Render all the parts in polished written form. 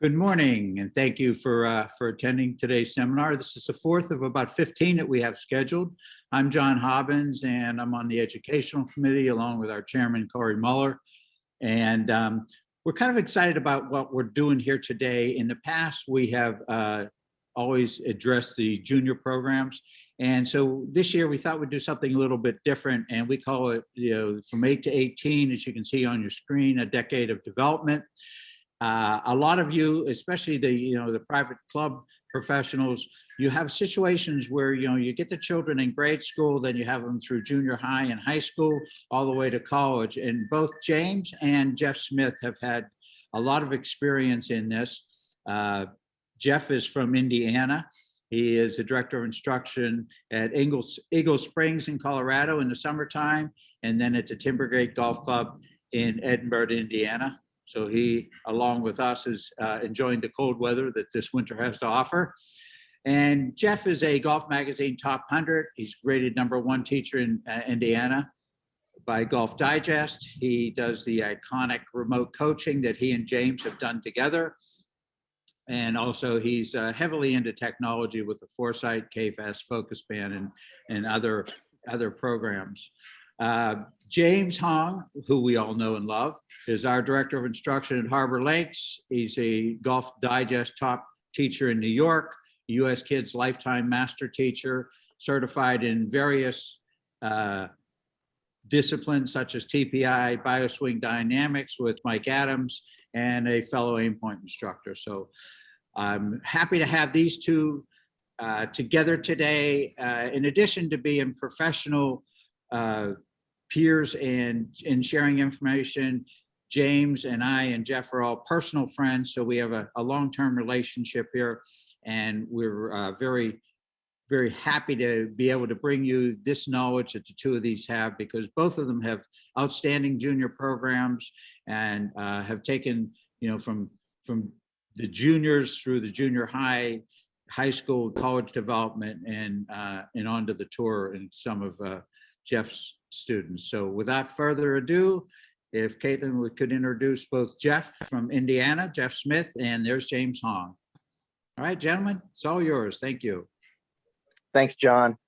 Good morning, and thank you for attending today's seminar. This is the fourth of about 15 that we have scheduled. I'm John Hobbins, and I'm on the Educational Committee along with our chairman, Corey Muller. And we're kind of excited about what we're doing here today. In the past, we have always addressed the junior programs. And so this year we thought we'd do something a little bit different, and we call it, from 8 to 18, as you can see on your screen, a decade of development. A lot of you, especially the private club professionals, you have situations where you get the children in grade school, then you have them through junior high and high school, all the way to college. And both James and Jeff Smith have had a lot of experience in this. Jeff is from Indiana. He is the director of instruction at Eagle Springs in Colorado in the summertime, and then at the Timbergate Golf Club in Edinburgh, Indiana. So he, along with us, is enjoying the cold weather that this winter has to offer. And Jeff is a Golf Magazine Top 100. He's rated #1 teacher in Indiana by Golf Digest. He does the iconic remote coaching that he and James have done together. And also he's heavily into technology with the Foresight, KFAS, Focus Band, and other programs. James Hong, who we all know and love, is our director of instruction at Harbor Lakes. He's a Golf Digest top teacher in New York, US Kids Lifetime Master Teacher, certified in various disciplines such as TPI, Bioswing Dynamics with Mike Adams, and a fellow Aimpoint instructor. So I'm happy to have these two together today. In addition to being professional peers and sharing information, James and I and Jeff are all personal friends, so we have a long-term relationship here, and we're very, very happy to be able to bring you this knowledge that the two of these have, because both of them have outstanding junior programs and have taken, from the juniors through the junior high school, college development, and onto the tour in some of Jeff's students. So without further ado, if Caitlin could introduce both Jeff from Indiana, Jeff Smith, and there's James Hong. All right, gentlemen, it's all yours. Thank you. Thanks, John.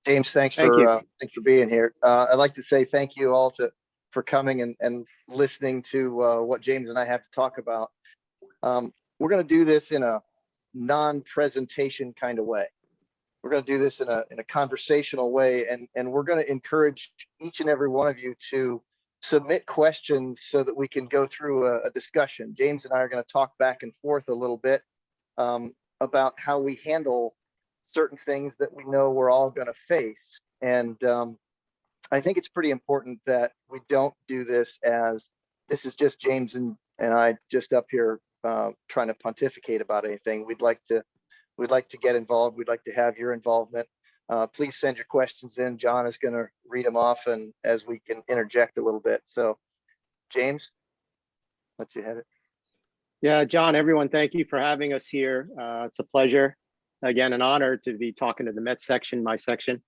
James, thanks for being here. I'd like to say thank you all for coming and listening to what James and I have to talk about. We're going to do this in a non-presentation kind of way. We're going to do this in a conversational way, and we're going to encourage each and every one of you to submit questions so that we can go through a discussion. James and I are going to talk back and forth a little bit about how we handle certain things that we know we're all going to face. And I think it's pretty important that we don't do this as this is just James and I just up here trying to pontificate about anything. We'd like to get involved. We'd like to have your involvement. Please send your questions in. John is going to read them off, and as we can interject a little bit. So, James, let you have it. Yeah, John, everyone, thank you for having us here. It's a pleasure. Again, an honor to be talking to the Met section, my section.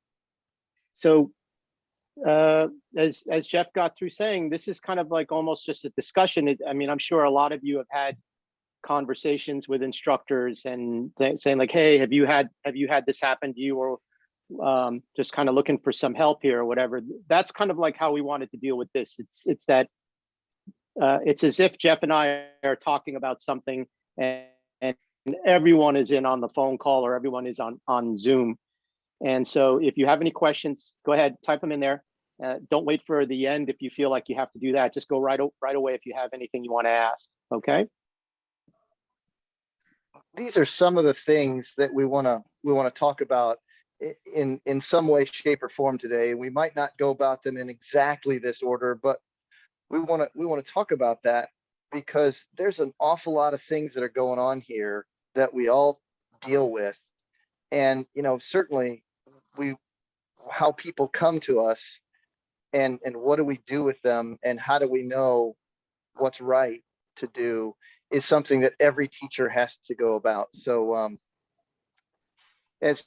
So, as Jeff got through saying, this is kind of like almost just a discussion. I mean, I'm sure a lot of you have had conversations with instructors and saying like, hey, have you had this happen to you, or just kind of looking for some help here or whatever. That's kind of like how we wanted to deal with this. It's that it's as if Jeff and I are talking about something and everyone is in on the phone call, or everyone is on Zoom. And so if you have any questions, go ahead, type them in there. Don't wait for the end if you feel like you have to do that. Just go right away if you have anything you want to ask. Okay. These are some of the things that we want to talk about in some way, shape, or form today. We might not go about them in exactly this order, but we want to talk about that because there's an awful lot of things that are going on here that we all deal with, and certainly how people come to us, and what do we do with them, and how do we know what's right to do, is something that every teacher has to go about. So as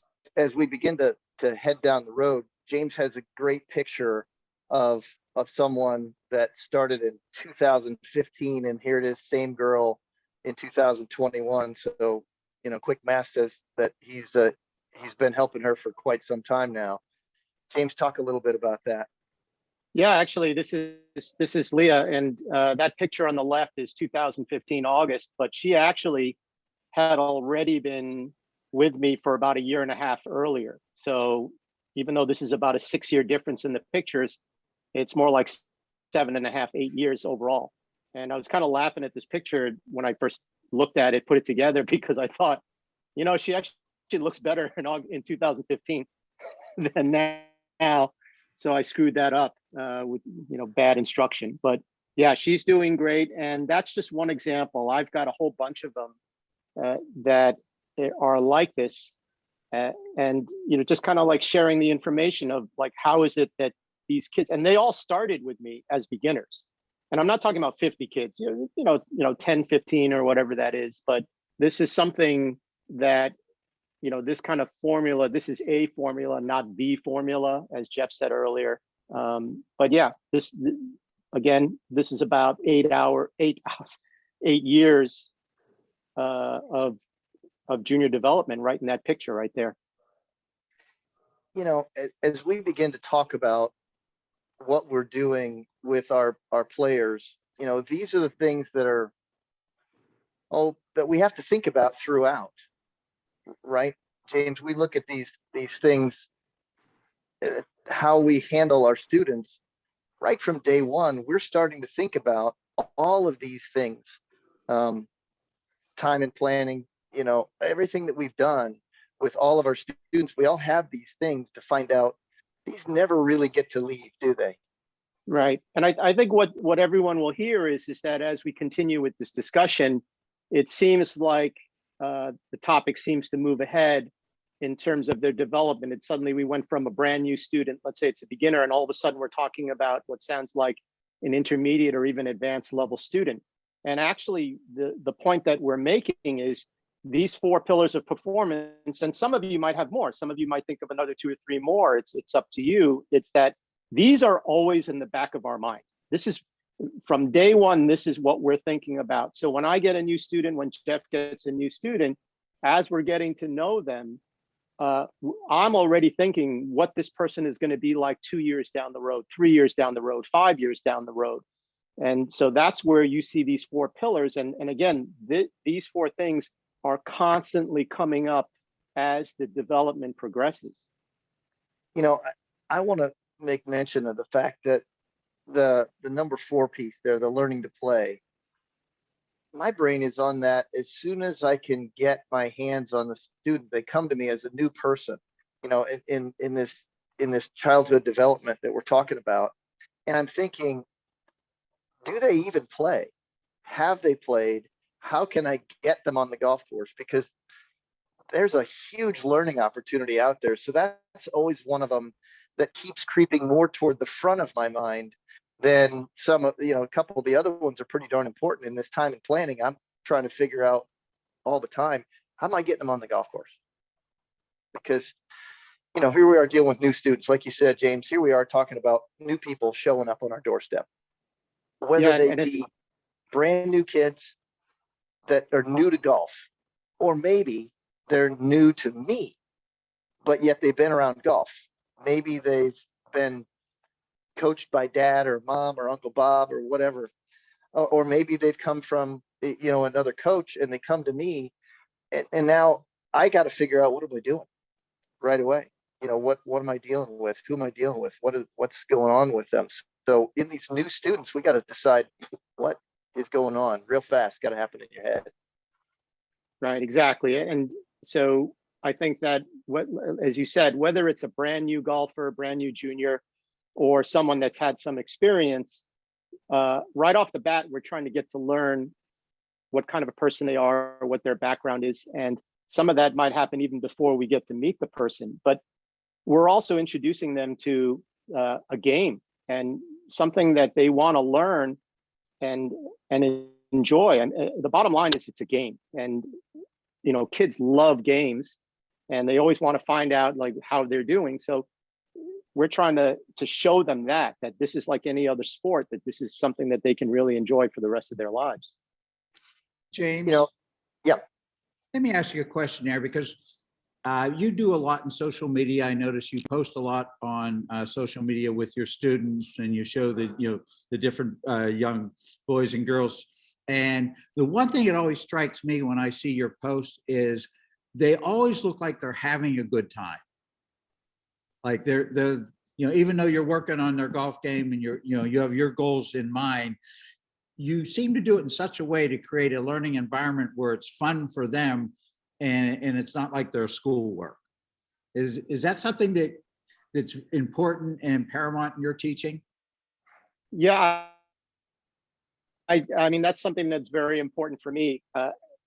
we begin to head down the road, James has a great picture of someone that started in 2015, and here it is, same girl in 2021. So, quick math says that he's been helping her for quite some time now. James, talk a little bit about that. Yeah, actually, this is Leah, and that picture on the left is 2015 August, but she actually had already been with me for about a year and a half earlier. So even though this is about a 6-year difference in the pictures, it's more like 7.5, 8 years overall. And I was kind of laughing at this picture when I first looked at it, put it together, because I thought, she actually looks better in 2015 than now. So I screwed that up with bad instruction. But yeah, she's doing great, and that's just one example. I've got a whole bunch of them that are like this, and just kind of like sharing the information of like, how is it that these kids, and they all started with me as beginners, and I'm not talking about 50 kids, 10, 15 or whatever that is, but this is something that this kind of formula, this is a formula, not the formula, as Jeff said earlier. But yeah, this is about 8 years of junior development right in that picture right there. As we begin to talk about what we're doing with our players, these are the things that we have to think about throughout. Right, James, we look at these things, how we handle our students right from day one. We're starting to think about all of these things, time and planning, everything that we've done with all of our students. We all have these things to find out. These never really get to leave, do they? Right. And I think what everyone will hear is that as we continue with this discussion, it seems like the topic seems to move ahead in terms of their development. And suddenly we went from a brand new student, let's say it's a beginner, and all of a sudden we're talking about what sounds like an intermediate or even advanced level student. And actually the point that we're making is these 4 pillars of performance, and some of you might have more, some of you might think of another 2 or 3 more. It's up to you. It's that these are always in the back of our mind. This is from day one, this is what we're thinking about. So when I get a new student, when Jeff gets a new student, as we're getting to know them, I'm already thinking what this person is going to be like 2 years down the road, 3 years down the road, 5 years down the road. And so that's where you see these 4 pillars. And again, these 4 things are constantly coming up as the development progresses. I want to make mention of the fact that the number 4 piece there, the learning to play, my brain is on that as soon as I can get my hands on the student. They come to me as a new person, in this childhood development that we're talking about. And I'm thinking, do they even play? Have they played? How can I get them on the golf course? Because there's a huge learning opportunity out there. So that's always one of them that keeps creeping more toward the front of my mind than some of, a couple of the other ones are pretty darn important in this time and planning. I'm trying to figure out all the time, how am I getting them on the golf course? Because, here we are dealing with new students. Like you said, James, here we are talking about new people showing up on our doorstep, whether they be brand new kids that are new to golf, or maybe they're new to me, but yet they've been around golf. Maybe they've been coached by dad or mom or Uncle Bob or whatever, or maybe they've come from another coach and they come to me, and now I got to figure out, what am I doing right away? What am I dealing with? Who am I dealing with? What's going on with them? So in these new students, we got to decide what is going on real fast. Got to happen in your head. Right, exactly. And so I think that as you said, whether it's a brand new golfer, brand new junior, or someone that's had some experience, right off the bat, we're trying to get to learn what kind of a person they are, what their background is. And some of that might happen even before we get to meet the person. But we're also introducing them to a game and something that they want to learn and enjoy. And the bottom line is, it's a game. And kids love games, and they always want to find out like how they're doing. So we're trying to show them that this is like any other sport, that this is something that they can really enjoy for the rest of their lives. James, you know, yeah, let me ask you a question there because you do a lot in social media. I notice you post a lot on social media with your students, and you show the different young boys and girls. And the one thing that always strikes me when I see your posts is they always look like they're having a good time. Like they're even though you're working on their golf game and you have your goals in mind, you seem to do it in such a way to create a learning environment where it's fun for them, and it's not like their schoolwork. Is that something that's important and paramount in your teaching? Yeah, I mean, that's something that's very important for me.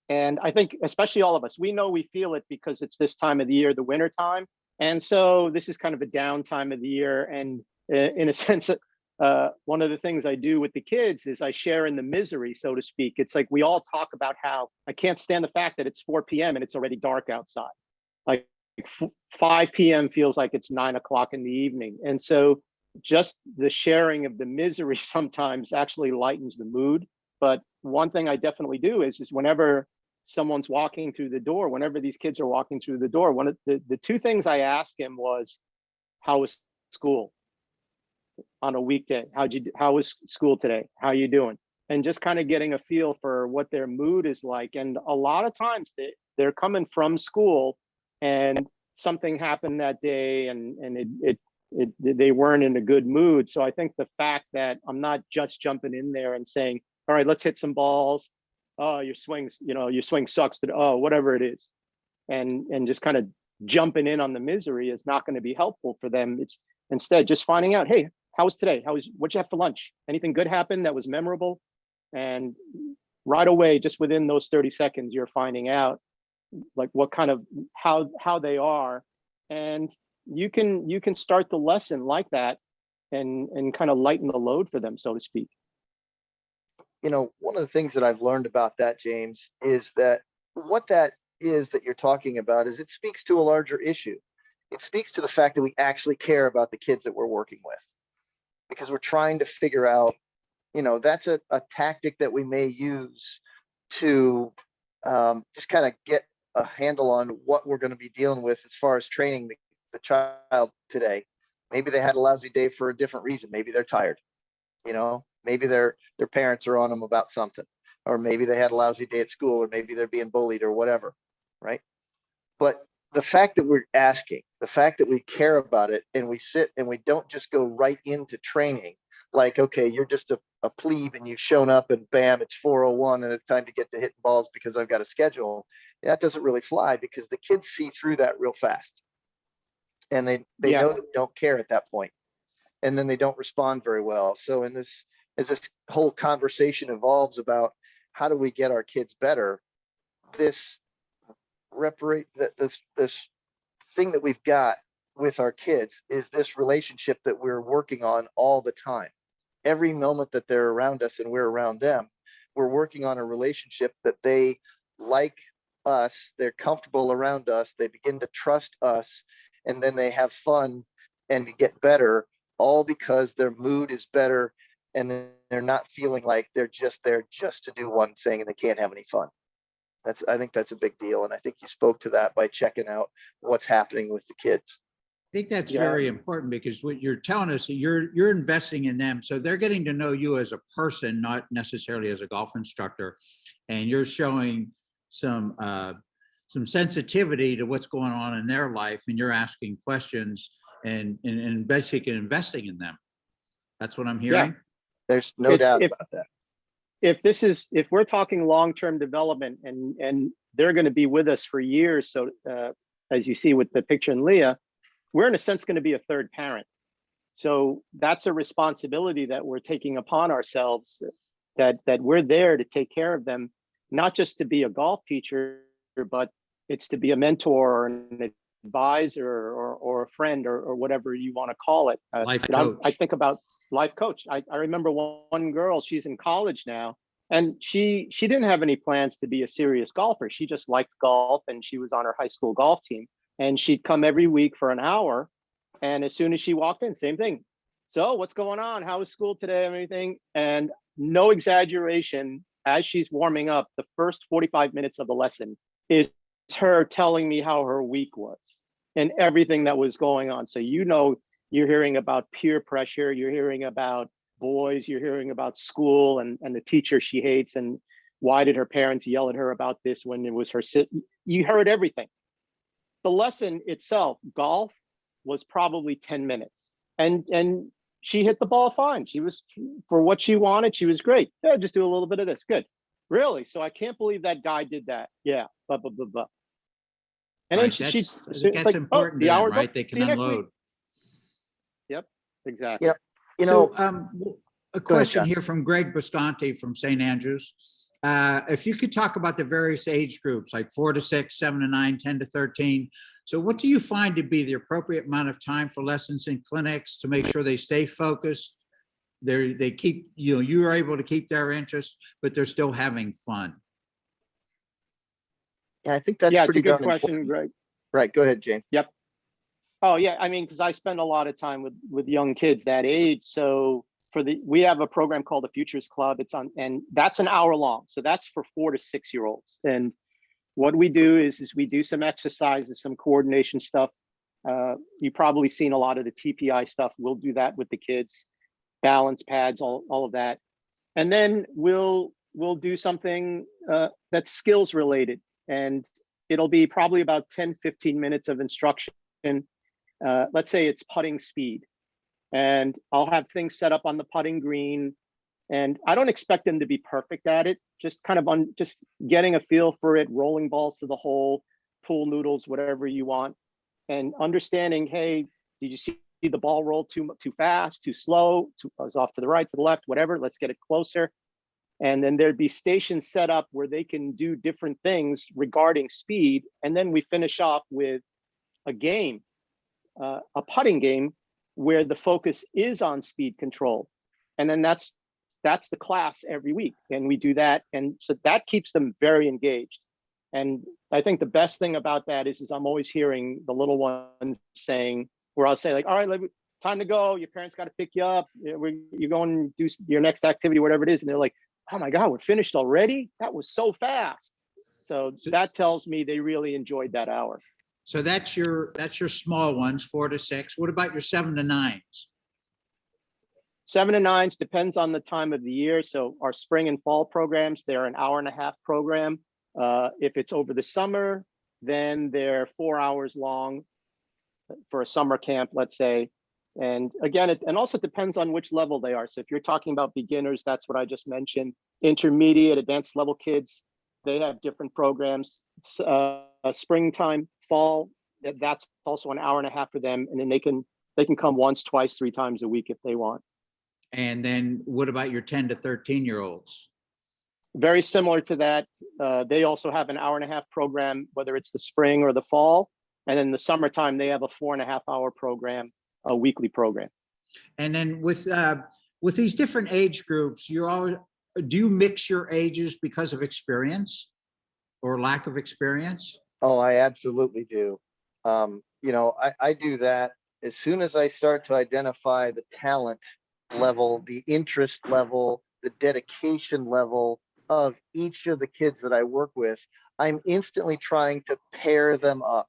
And I think especially all of us, we know we feel it because it's this time of the year, the winter time. And so this is kind of a down time of the year. And in a sense, one of the things I do with the kids is I share in the misery, so to speak. It's like we all talk about how I can't stand the fact that it's 4 p.m. and it's already dark outside. Like 5 p.m. feels like it's 9 o'clock in the evening. And so just the sharing of the misery sometimes actually lightens the mood. But one thing I definitely do is whenever someone's walking through the door, whenever these kids are walking through the door, one of the two things I asked him was, how was school on a weekday? How was school today? How you doing? And just kind of getting a feel for what their mood is like. And a lot of times they're coming from school and something happened that day and they weren't in a good mood. So I think the fact that I'm not just jumping in there and saying, all right, let's hit some balls. Oh, your swing sucks today. Oh, whatever it is. And just kind of jumping in on the misery is not going to be helpful for them. It's instead just finding out, hey, how was today? What'd you have for lunch? Anything good happened that was memorable? And right away, just within those 30 seconds, you're finding out like what kind of how they are. And you can start the lesson like that and kind of lighten the load for them, so to speak. One of the things that I've learned about that, James, is that what that is that you're talking about is it speaks to a larger issue. It speaks to the fact that we actually care about the kids that we're working with, because we're trying to figure out, that's a tactic that we may use to just kind of get a handle on what we're going to be dealing with as far as training the child today. Maybe they had a lousy day for a different reason. Maybe they're tired. Maybe their parents are on them about something, or maybe they had a lousy day at school, or maybe they're being bullied or whatever, right? But the fact that we're asking, the fact that we care about it, and we sit and we don't just go right into training like, okay, you're just a plebe and you've shown up and bam, it's 4:01 and it's time to get to hitting balls because I've got a schedule. That doesn't really fly, because the kids see through that real fast, and they know they don't care at that point, and then they don't respond very well. So as this whole conversation evolves about how do we get our kids better, this thing that we've got with our kids is this relationship that we're working on all the time. Every moment that they're around us and we're around them, we're working on a relationship that they like us, they're comfortable around us, they begin to trust us, and then they have fun and get better, all because their mood is better and they're not feeling like they're just there just to do one thing and they can't have any fun. I think that's a big deal. And I think you spoke to that by checking out what's happening with the kids. I think that's very important, because what you're telling us, you're investing in them. So they're getting to know you as a person, not necessarily as a golf instructor. And you're showing some sensitivity to what's going on in their life, and you're asking questions and basically investing in them. That's what I'm hearing. Yeah. There's no doubt about that. If we're talking long-term development and they're going to be with us for years, so as you see with the picture in Leah, we're in a sense going to be a third parent. So that's a responsibility that we're taking upon ourselves, that we're there to take care of them, not just to be a golf teacher, but it's to be a mentor or an advisor or a friend or whatever you want to call it. Life coach. I think about life coach. I remember one girl, she's in college now, and she didn't have any plans to be a serious golfer. She just liked golf, and she was on her high school golf team, and she'd come every week for an hour. And as soon as she walked in, same thing. So what's going on? How was school today? Everything. And no exaggeration, as she's warming up, the first 45 minutes of the lesson is her telling me how her week was and everything that was going on. So, you're hearing about peer pressure, you're hearing about boys, you're hearing about school and the teacher she hates, and why did her parents yell at her about this when it was her sit. You heard everything. The lesson itself, golf, was probably 10 minutes. And she hit the ball fine. She was, for what she wanted, she was great. Yeah, just do a little bit of this. Good. Really? So I can't believe that guy did that. Yeah, blah, blah, blah, blah. And then Right, it's that's important to the them, hour's up. right? They See can you next week. unload. Yep, exactly. Yeah, you know, A Go ahead, question John. here from Greg Bastante from St. Andrews. If you could talk about the various age groups, like 4 to 6, 7 to 9, 10 to 13. So what do you find to be the appropriate amount of time for lessons in clinics to make sure they stay focused? They keep, you are able to keep their interest, but they're still having fun. yeah, I think that's Yeah, it's a pretty good darn question, important. Greg. Right, go ahead, James. Yep. Oh yeah, I mean, because I spend a lot of time with young kids that age. So we have a program called the Futures Club. It's on, and that's an hour long. So that's for 4 to 6 year olds. And what we do is we do some exercises, some coordination stuff. You've probably seen a lot of the TPI stuff. We'll do that with the kids, balance pads, all of that. And then we'll do something that's skills related. And it'll be probably about 10, 15 minutes of instruction. Let's say it's putting speed. And I'll have things set up on the putting green. And I don't expect them to be perfect at it, just kind of just getting a feel for it, rolling balls to the hole, pool noodles, whatever you want. And understanding, hey, did you see the ball roll too fast, too slow, I was off to the right, to the left, whatever, let's get it closer. And then there'd be stations set up where they can do different things regarding speed. And then we finish off with a game, a putting game, where the focus is on speed control. And then that's the class every week. And we do that. And so that keeps them very engaged. And I think the best thing about that is I'm always hearing the little ones saying, where I'll say like, all right, time to go. Your parents got to pick you up. You're going to do your next activity, whatever it is. And they're like, oh my God, we're finished already? That was so fast. So that tells me they really enjoyed that hour. So that's your small ones, 4 to 6. What about your 7 to 9s? 7 to 9s depends on the time of the year. So our spring and fall programs, they're an hour-and-a-half program. If it's over the summer, then they're 4 hours long for a summer camp, let's say. And again, it also depends on which level they are. So if you're talking about beginners, that's what I just mentioned. Intermediate, advanced level kids, they have different programs. Springtime, fall, that's also an hour-and-a-half for them. And then they can come once, twice, 3 times a week if they want. And then what about your 10 to 13-year-olds? Very similar to that. They also have an hour-and-a-half program, whether it's the spring or the fall. And then the summertime, they have a 4.5-hour program, a weekly program. And then with these different age groups, do you mix your ages because of experience or lack of experience? Oh, I absolutely do. I do that as soon as I start to identify the talent level, the interest level, the dedication level of each of the kids that I work with. I'm instantly trying to pair them up,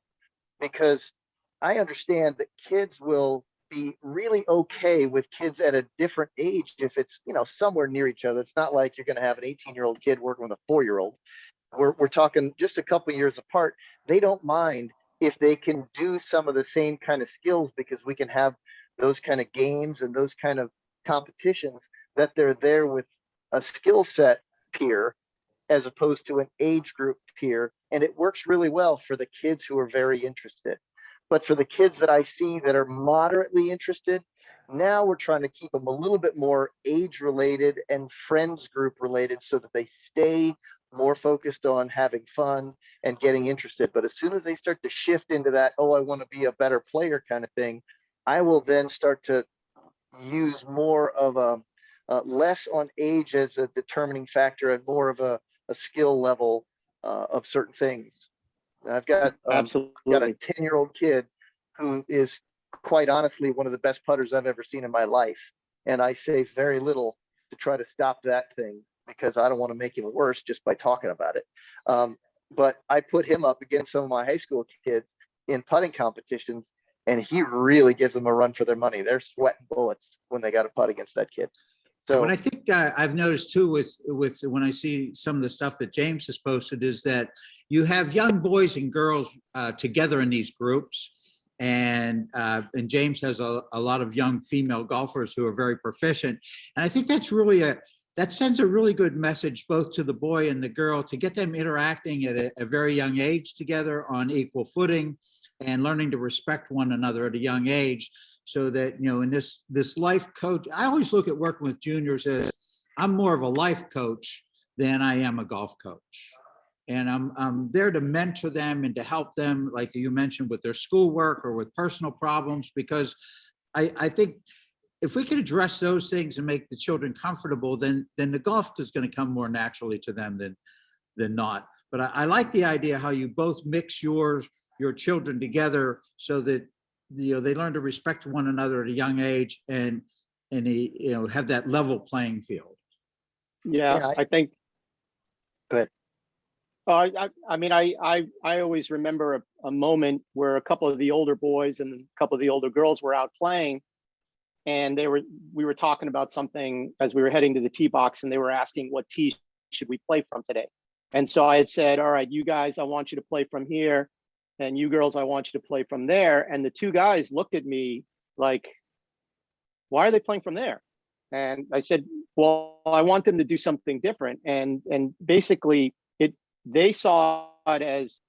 because I understand that kids will be really okay with kids at a different age if it's, somewhere near each other. It's not like you're going to have an 18-year-old kid working with a 4-year-old. We're talking just a couple of years apart. They don't mind if they can do some of the same kind of skills, because we can have those kind of games and those kind of competitions that they're there with a skill set peer as opposed to an age group peer. And it works really well for the kids who are very interested. But for the kids that I see that are moderately interested, now we're trying to keep them a little bit more age related and friends group related so that they stay more focused on having fun and getting interested. But as soon as they start to shift into that, oh, I want to be a better player kind of thing, I will then start to use more of a less on age as a determining factor and more of a skill level of certain things. I've got Absolutely. got a 10-year-old kid who is quite honestly one of the best putters I've ever seen in my life, and I say very little to try to stop that thing. because I don't want to make him worse just by talking about it. But I put him up against some of my high school kids in putting competitions, and he really gives them a run for their money. They're sweating bullets when they got to putt against that kid. So what I think I've noticed too with when I see some of the stuff that James has posted is that you have young boys and girls together in these groups, and James has a lot of young female golfers who are very proficient, and I think that's really that sends a really good message both to the boy and the girl to get them interacting at a very young age together on equal footing and learning to respect one another at a young age. So that, in this life coach, I always look at working with juniors as I'm more of a life coach than I am a golf coach. And I'm there to mentor them and to help them, like you mentioned, with their schoolwork or with personal problems, because I think if we can address those things and make the children comfortable, then the golf is going to come more naturally to them than not. But I like the idea how you both mix your children together so that they learn to respect one another at a young age and have that level playing field. Yeah, I think. Go ahead. I mean, I always remember a moment where a couple of the older boys and a couple of the older girls were out playing, and we were talking about something as we were heading to the tee box, and they were asking what tee should we play from today. And so I had said, all right, you guys, I want you to play from here, and you girls, I want you to play from there. And the two guys looked at me like, why are they playing from there? And I said, well, I want them to do something different. And basically they saw it as,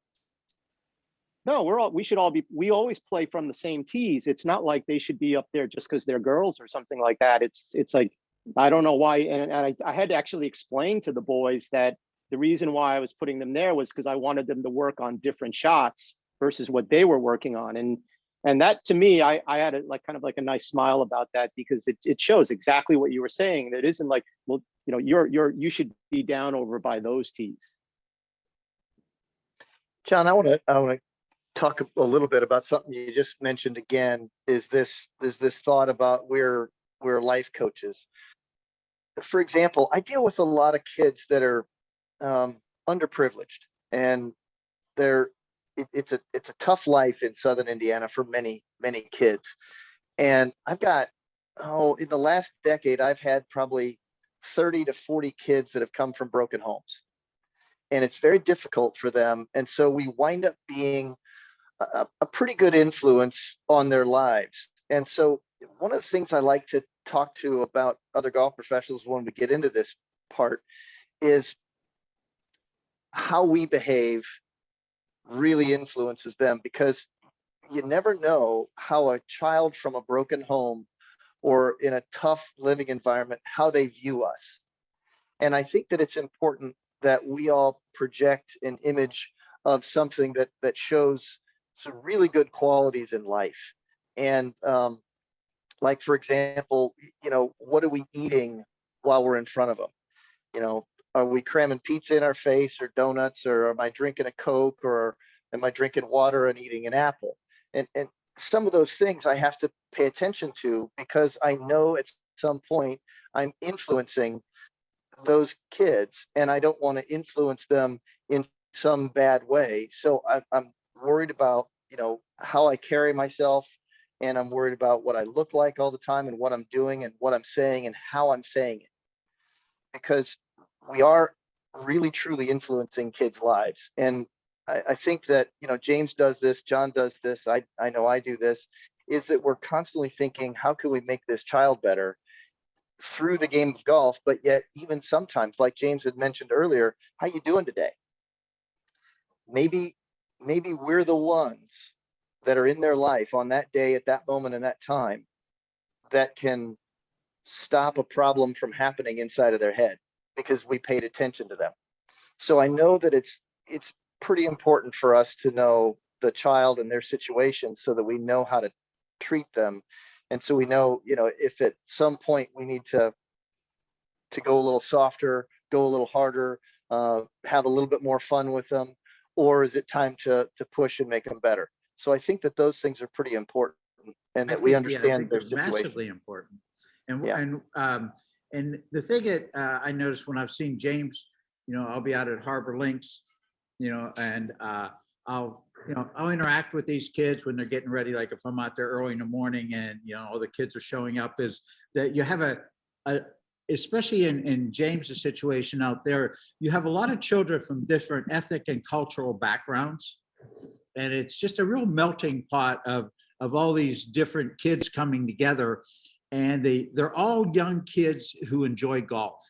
no, we always play from the same tees. It's not like they should be up there just because they're girls or something like that. It's like, I don't know why. And I had to actually explain to the boys that the reason why I was putting them there was because I wanted them to work on different shots versus what they were working on. And that, to me, I had kind of a nice smile about that, because it shows exactly what you were saying. That isn't like, well, you should be down over by those tees. John, I want to talk a little bit about something you just mentioned again, is this thought about we're life coaches. For example, I deal with a lot of kids that are underprivileged, and it's a tough life in Southern Indiana for many kids. And I've got, in the last decade, I've had probably 30 to 40 kids that have come from broken homes, and it's very difficult for them. And so we wind up being a pretty good influence on their lives. And so one of the things I like to talk to about other golf professionals when we get into this part is how we behave really influences them, because you never know how a child from a broken home or in a tough living environment, how they view us. And I think that it's important that we all project an image of something that shows some really good qualities in life. And like, for example, what are we eating while we're in front of them? Are we cramming pizza in our face or donuts, or am I drinking a Coke, or am I drinking water and eating an apple? And some of those things I have to pay attention to, because I know at some point I'm influencing those kids, and I don't want to influence them in some bad way. So I'm worried about, how I carry myself, and I'm worried about what I look like all the time, and what I'm doing, and what I'm saying, and how I'm saying it, because we are really truly influencing kids' lives. And I think that, James does this, John does this, I know I do this, is that we're constantly thinking, how can we make this child better through the game of golf? But yet, even sometimes, like James had mentioned earlier, how you doing today? Maybe we're the ones that are in their life on that day, at that moment, and that time, that can stop a problem from happening inside of their head because we paid attention to them. So I know that it's pretty important for us to know the child and their situation, so that we know how to treat them. And so we know, if at some point we need to go a little softer, go a little harder, have a little bit more fun with them, or is it time to push and make them better? So I think that those things are pretty important, and that we understand their situation. Massively important. And Yeah. and And the thing that I noticed when I've seen James, I'll be out at Harbor Links, and I'll interact with these kids when they're getting ready. Like if I'm out there early in the morning and, all the kids are showing up, is that you have especially in James's situation out there, you have a lot of children from different ethnic and cultural backgrounds. And it's just a real melting pot of all these different kids coming together. And they're all young kids who enjoy golf.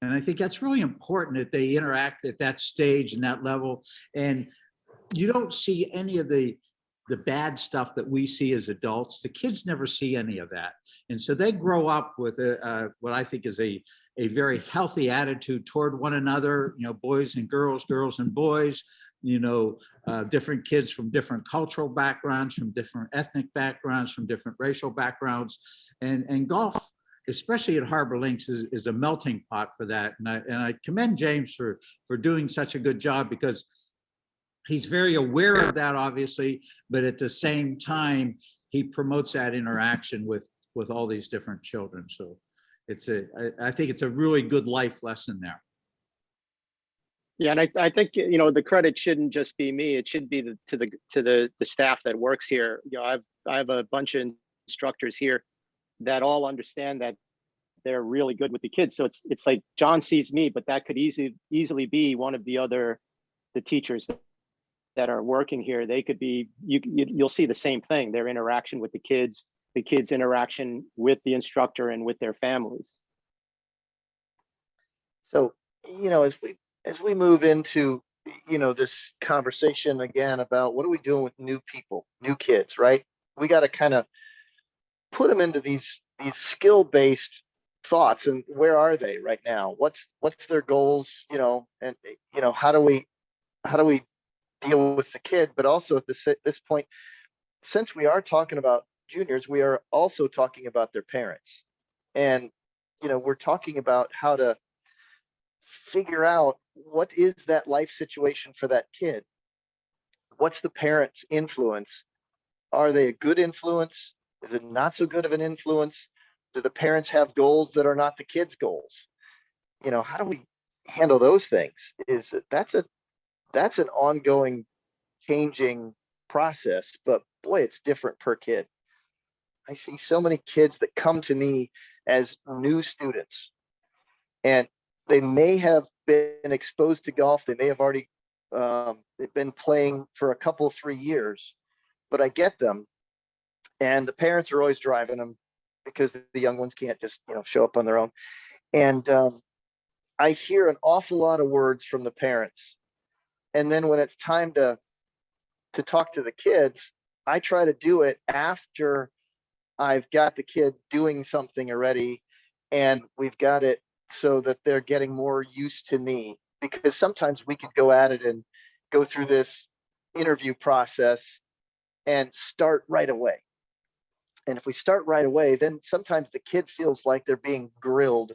And I think that's really important that they interact at that stage and that level. And you don't see any of the bad stuff that we see as adults. The kids never see any of that. And so they grow up with what I think is a very healthy attitude toward one another, boys and girls, girls and boys, different kids from different cultural backgrounds, from different ethnic backgrounds, from different racial backgrounds. And golf, especially at Harbor Links, is a melting pot for that. And I commend James for doing such a good job, because he's very aware of that, obviously, but at the same time, he promotes that interaction with all these different children. So I think it's a really good life lesson there. Yeah, and I think the credit shouldn't just be me. It should be to the staff that works here. I have a bunch of instructors here that all understand that they're really good with the kids. So it's like John sees me, but that could easily be one of the teachers that are working here. They could be, you'll see the same thing, their interaction with the kids interaction with the instructor and with their families. So, as we move into, this conversation again about what are we doing with new people, new kids, right? We got to kind of put them into these skill-based thoughts, and where are they right now? What's their goals, and how do we deal with the kid? But also at this point, since we are talking about juniors, we are also talking about their parents. And, we're talking about how to figure out what is that life situation for that kid. What's the parent's influence? Are they a good influence? Is it not so good of an influence? Do the parents have goals that are not the kids' goals? How do we handle those things? That's an ongoing, changing process, but boy, it's different per kid. I see so many kids that come to me as new students, and they may have been exposed to golf. They may have already they've been playing for a couple, 3 years, but I get them, and the parents are always driving them because the young ones can't just show up on their own. And I hear an awful lot of words from the parents, and then when it's time to talk to the kids, I try to do it after I've got the kid doing something already, and we've got it so that they're getting more used to me, because sometimes we could go at it and go through this interview process and start right away. And if we start right away, then sometimes the kid feels like they're being grilled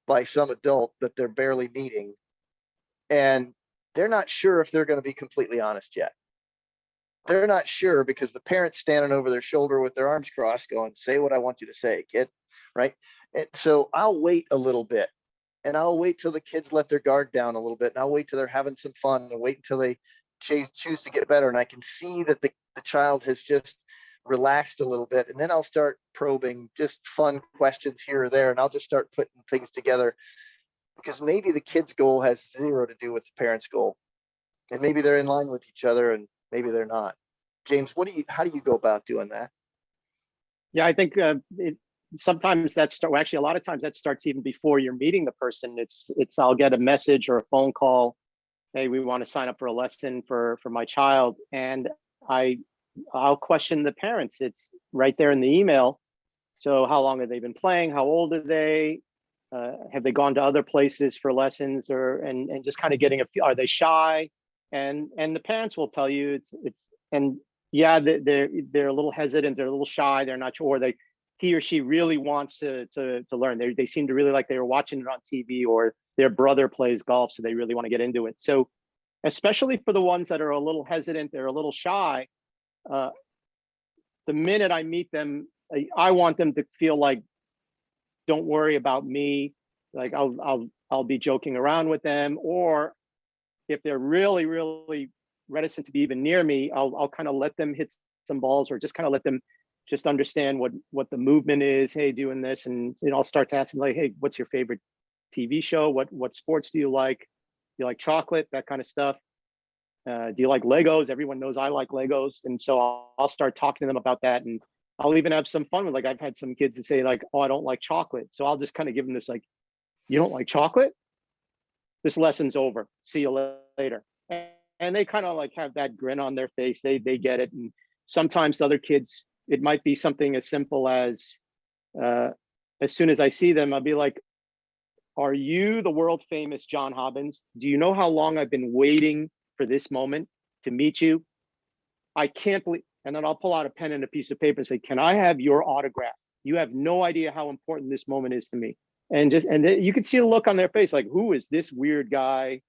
by some adult that they're barely meeting, and they're not sure if they're going to be completely honest yet. They're not sure because the parent's standing over their shoulder with their arms crossed going, say what I want you to say, kid, right? And so I'll wait a little bit, and I'll wait till the kids let their guard down a little bit, and I'll wait till they're having some fun, and wait until they choose to get better. And I can see that the child has just relaxed a little bit, and then I'll start probing just fun questions here or there, and I'll just start putting things together, because maybe the kid's goal has zero to do with the parent's goal, and maybe they're in line with each other, and maybe they're not. James, how do you go about doing that? Yeah, I think sometimes actually a lot of times that starts even before you're meeting the person. It's I'll get a message or a phone call, hey, we want to sign up for a lesson for my child, and I'll question the parents. It's right there in the email. So how long have they been playing? How old are they? Have they gone to other places for lessons, and just kind of getting are they shy? And the parents will tell you yeah, they're a little hesitant, they're a little shy, they're not sure, he or she really wants to learn. They seem to really like they were watching it on TV, or their brother plays golf, so they really want to get into it. So especially for the ones that are a little hesitant, they're a little shy, the minute I meet them, I want them to feel like don't worry about me. Like I'll be joking around with them, or if they're really, really reticent to be even near me, I'll kind of let them hit some balls, or just kind of let them just understand what the movement is. Hey, doing this, and I'll start to ask them like, hey, what's your favorite TV show? What sports do you like? Do you like chocolate? That kind of stuff. Do you like Legos? Everyone knows I like Legos, and so I'll start talking to them about that, and I'll even have some fun with, like, I've had some kids that say like, oh, I don't like chocolate, so I'll just kind of give them this like, you don't like chocolate? This lesson's over. See you later. And they kind of like have that grin on their face. They get it. And sometimes other kids, it might be something as simple as soon as I see them, I'll be like, are you the world famous John Hobbins? Do you know how long I've been waiting for this moment to meet you? I can't believe, and then I'll pull out a pen and a piece of paper and say, can I have your autograph? You have no idea how important this moment is to me. And then you can see the look on their face, like, who is this weird guy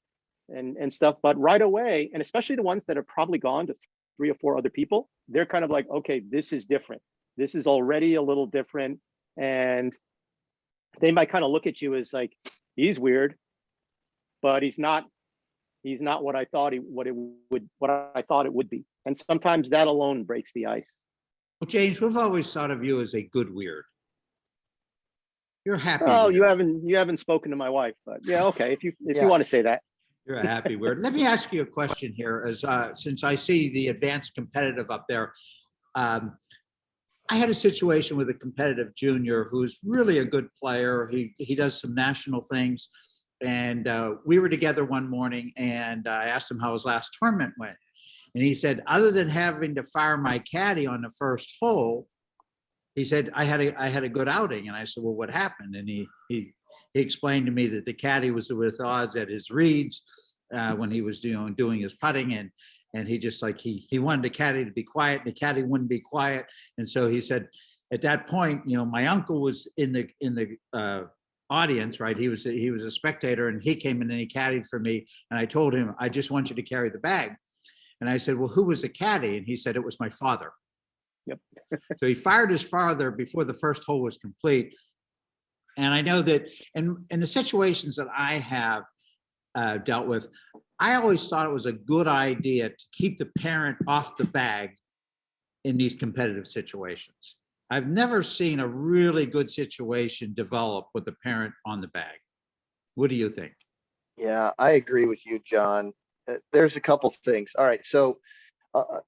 and stuff. But right away, and especially the ones that have probably gone to 3 or 4 other people, they're kind of like, okay, this is different. This is already a little different. And they might kind of look at you as like, he's weird, but he's not what I thought what I thought it would be. And sometimes that alone breaks the ice. Well, James, we've always thought of you as a good weird. You're happy. Oh, weird. you haven't spoken to my wife, but yeah, okay. If you Yeah. want to say that. You're a happy weird. Let me ask you a question here, as since I see the advanced competitive up there. I had a situation with a competitive junior who's really a good player. He does some national things, and we were together one morning, and I asked him how his last tournament went, and he said, other than having to fire my caddy on the first hole, he said, I had a good outing. And I said, well, what happened? And he explained to me that the caddy was with odds at his reads when he was doing his putting, and he just like he wanted the caddy to be quiet, and the caddy wouldn't be quiet. And so he said, at that point, my uncle was in the audience, right? He was a spectator, and he came in and he caddied for me, and I told him, I just want you to carry the bag. And I said, well, who was the caddy? And he said, it was my father. Yep. So he fired his father before the first hole was complete. And I know that in the situations that I have dealt with, I always thought it was a good idea to keep the parent off the bag in these competitive situations. I've never seen a really good situation develop with the parent on the bag. What do you think? Yeah, I agree with you, John. There's a couple things. All right, so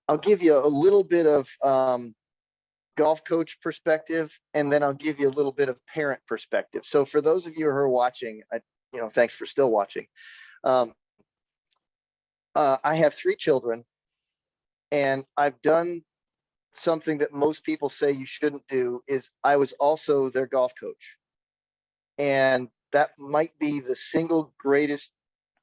I'll give you a little bit of golf coach perspective, and then I'll give you a little bit of parent perspective. So for those of you who are watching, thanks for still watching. I have 3 children, and I've done something that most people say you shouldn't do. Is I was also their golf coach, and that might be the single greatest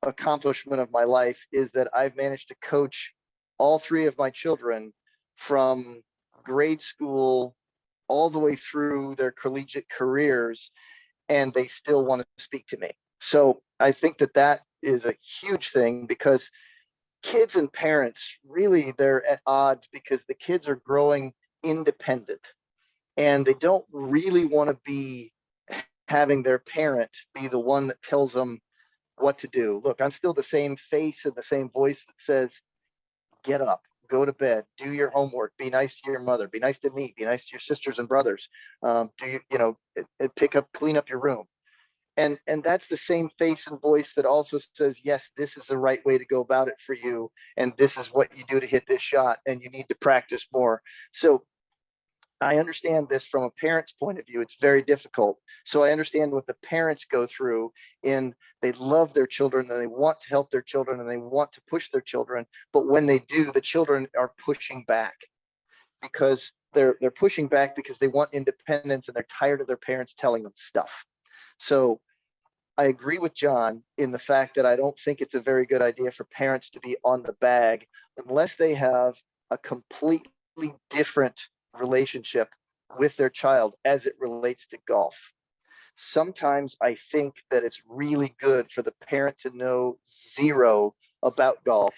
accomplishment of my life, is that I've managed to coach all 3 of my children from grade school all the way through their collegiate careers, and they still want to speak to me. So I think that is a huge thing, because kids and parents, really, they're at odds, because the kids are growing independent, and they don't really want to be having their parent be the one that tells them what to do. Look, I'm still the same face and the same voice that says, get up, go to bed, do your homework, be nice to your mother, be nice to me, be nice to your sisters and brothers, clean up your room. And that's the same face and voice that also says, yes, this is the right way to go about it for you, and this is what you do to hit this shot, and you need to practice more. So I understand this from a parent's point of view. It's very difficult. So I understand what the parents go through, in they love their children, and they want to help their children, and they want to push their children. But when they do, the children are pushing back, because they're pushing back because they want independence, and they're tired of their parents telling them stuff. So I agree with John in the fact that I don't think it's a very good idea for parents to be on the bag unless they have a completely different relationship with their child as it relates to golf. Sometimes I think that it's really good for the parent to know 0 about golf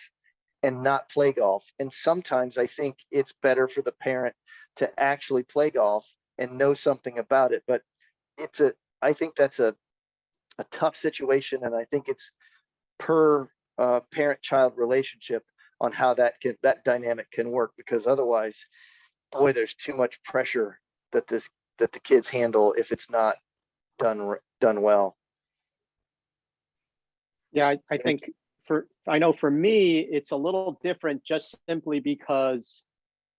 and not play golf. And sometimes I think it's better for the parent to actually play golf and know something about it. But I think that's a tough situation, and I think it's per parent-child relationship on how that dynamic can work, because otherwise, boy, there's too much pressure that the kids handle if it's not done well. Yeah, I think I know for me, it's a little different just simply because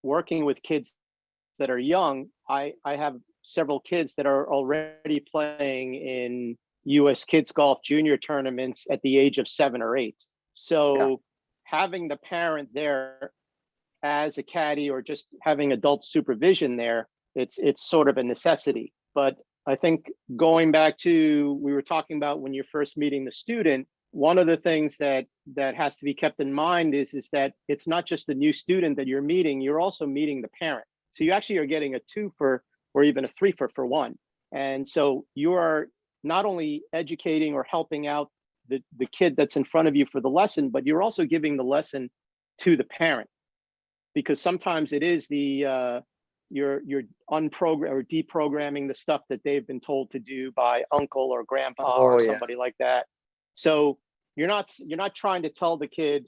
working with kids that are young, I have several kids that are already playing in US Kids Golf Junior tournaments at the age of 7 or 8. So having the parent there as a caddy or just having adult supervision there, it's sort of a necessity. But I think going back to, we were talking about when you're first meeting the student, one of the things that has to be kept in mind is that it's not just the new student that you're meeting, you're also meeting the parent. So you actually are getting a 2 for, or even a 3 for 1. And so you are not only educating or helping out the kid that's in front of you for the lesson, but you're also giving the lesson to the parent. Because sometimes it is the you're unprogram or deprogramming the stuff that they've been told to do by uncle or grandpa or somebody like that. So you're not trying to tell the kid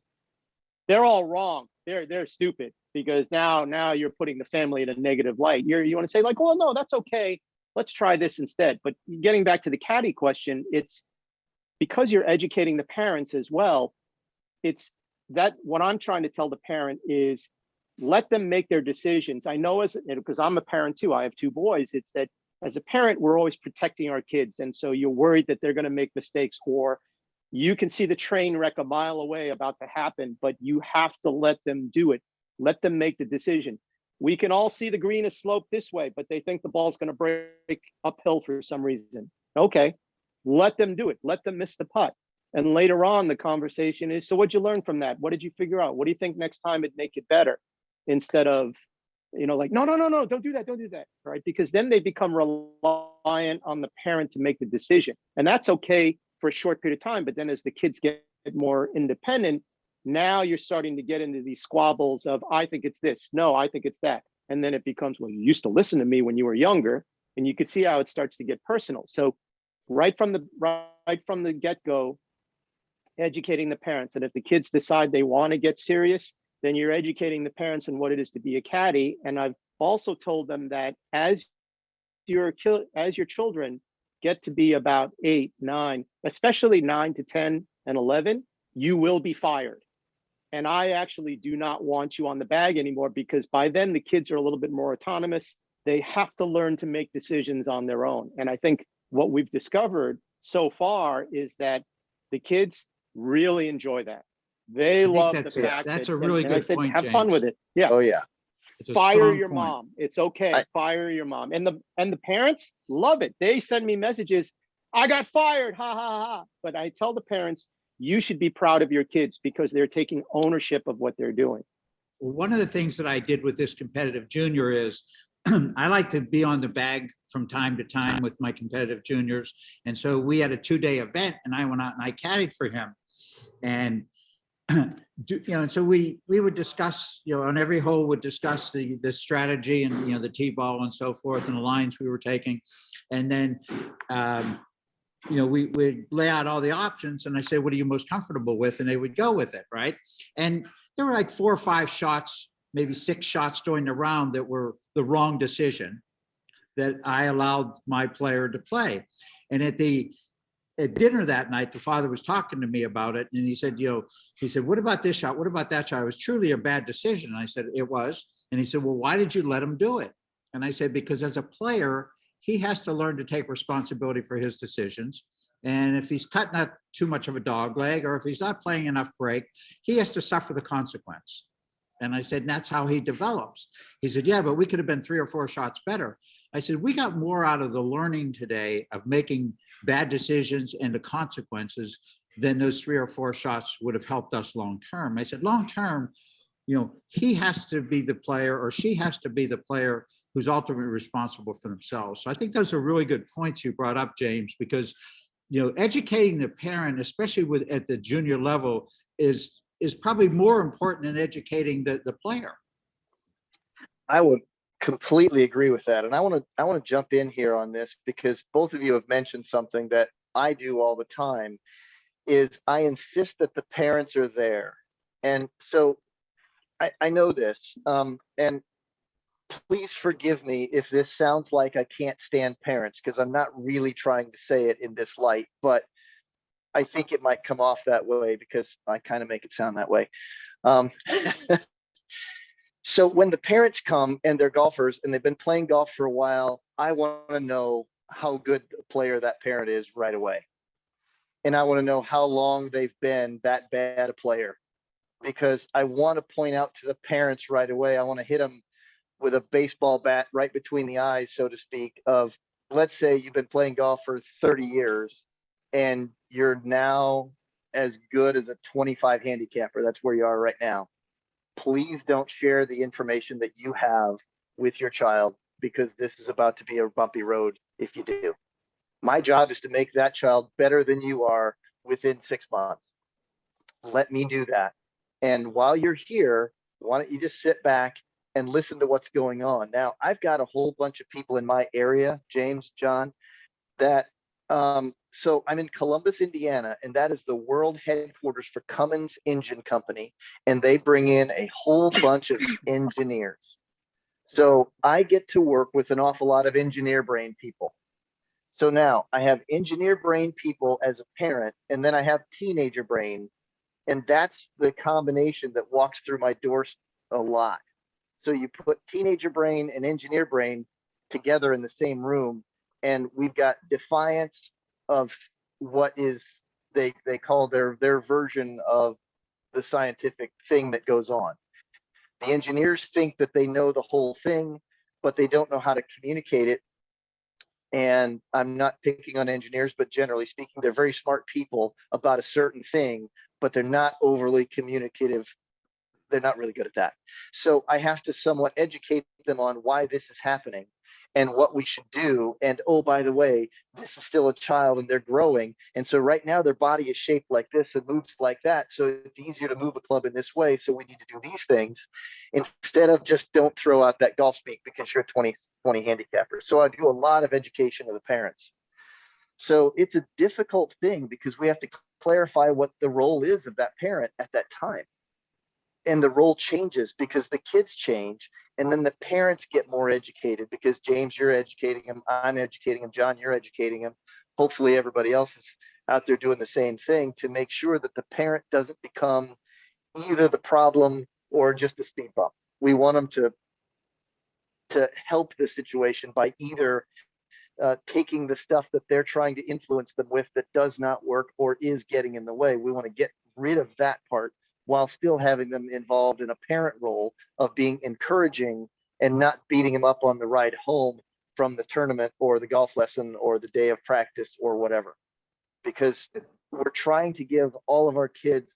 they're all wrong, they're stupid, because now you're putting the family in a negative light. You want to say like, well, no, that's okay, let's try this instead. But getting back to the caddy question, it's because you're educating the parents as well. It's that what I'm trying to tell the parent is let them make their decisions. I know, because I'm a parent too, I have 2 boys, it's that as a parent, we're always protecting our kids. And so you're worried that they're going to make mistakes, or you can see the train wreck a mile away about to happen, but you have to let them do it. Let them make the decision. We can all see the green is sloped this way, but they think the ball's going to break uphill for some reason. Okay, let them do it. Let them miss the putt. And later on, the conversation is, so what'd you learn from that? What did you figure out? What do you think next time it'd make it better? Instead of, like, no, don't do that, right? Because then they become reliant on the parent to make the decision. And that's okay for a short period of time. But then as the kids get more independent, now you're starting to get into these squabbles of, I think it's this, no, I think it's that. And then it becomes, well, you used to listen to me when you were younger, and you could see how it starts to get personal. So right from the get-go, educating the parents. And if the kids decide they want to get serious, then you're educating the parents on what it is to be a caddy. And I've also told them that as your children get to be about 8, 9, especially 9 to 10 and 11, you will be fired. And I actually do not want you on the bag anymore, because by then the kids are a little bit more autonomous. They have to learn to make decisions on their own. And I think what we've discovered so far is that the kids really enjoy that. They love the fact that's that, a really good point, have fun with it. Yeah. Oh yeah. Fire your mom. It's okay. Fire your mom. And the parents love it. They send me messages, I got fired, ha ha ha. But I tell the parents, you should be proud of your kids because they're taking ownership of what they're doing. One of the things that I did with this competitive junior is I like to be on the bag from time to time with my competitive juniors. And so we had a 2-day event, and I went out and I caddied for him. And and so we would discuss, on every hole would discuss the strategy and, the T-ball and so forth, and the lines we were taking. And then, we would lay out all the options, and I say, what are you most comfortable with? And they would go with it, right? And there were like 4 or 5 shots, maybe 6 shots during the round that were the wrong decision that I allowed my player to play. And at dinner that night, the father was talking to me about it, and he said, what about this shot? What about that shot? It was truly a bad decision. And I said, it was. And he said, well, why did you let him do it? And I said, because as a player, he has to learn to take responsibility for his decisions. And if he's cutting up too much of a dog leg, or if he's not playing enough break, he has to suffer the consequence. And I said, and that's how he develops. He said, yeah, but we could have been 3 or 4 shots better. I said, we got more out of the learning today of making bad decisions and the consequences than those 3 or 4 shots would have helped us long term. I said, long term, he has to be the player, or she has to be the player who's ultimately responsible for themselves. So I think those are really good points you brought up, James, because educating the parent, especially at the junior level, is probably more important than educating the player. I would completely agree with that. And I want to jump in here on this because both of you have mentioned something that I do all the time is I insist that the parents are there. And so I know this, and please forgive me if this sounds like I can't stand parents, because I'm not really trying to say it in this light, but I think it might come off that way because I kind of make it sound that way. Um, so when the parents come and they're golfers and they've been playing golf for a while, I want to know how good a player that parent is right away. And I want to know how long they've been that bad a player, because I want to point out to the parents right away. I want to hit them with a baseball bat right between the eyes, so to speak, of, let's say you've been playing golf for 30 years and you're now as good as a 25 handicapper. That's where you are right now. Please don't share the information that you have with your child, because this is about to be a bumpy road if you do. My job is to make that child better than you are within 6 months. Let me do that. And while you're here, why don't you just sit back and listen to what's going on? Now, I've got a whole bunch of people in my area, James, John, that so I'm in Columbus, Indiana, and that is the world headquarters for Cummins Engine Company. And they bring in a whole bunch of engineers. So I get to work with an awful lot of engineer brain people. So now I have engineer brain people as a parent, and then I have teenager brain. And that's the combination that walks through my doors a lot. So you put teenager brain and engineer brain together in the same room, and we've got defiance of what is they call their version of the scientific thing that goes on. The engineers think that they know the whole thing, but they don't know how to communicate it. And I'm not picking on engineers, but generally speaking, they're very smart people about a certain thing, but they're not overly communicative. They're not really good at that. So I have to somewhat educate them on why this is happening and what we should do. And oh, by the way, this is still a child and they're growing. And so right now their body is shaped like this and moves like that. So it's easier to move a club in this way. So we need to do these things instead of just don't throw out that golf speak because you're a 20 handicapper. So I do a lot of education of the parents. So it's a difficult thing because we have to clarify what the role is of that parent at that time. And the role changes because the kids change, and then the parents get more educated because James, you're educating them, I'm educating them, John, you're educating them. Hopefully everybody else is out there doing the same thing to make sure that the parent doesn't become either the problem or just a speed bump. We want them to help the situation by either taking the stuff that they're trying to influence them with that does not work or is getting in the way. We want to get rid of that part while still having them involved in a parent role of being encouraging and not beating them up on the ride home from the tournament or the golf lesson or the day of practice or whatever. Because we're trying to give all of our kids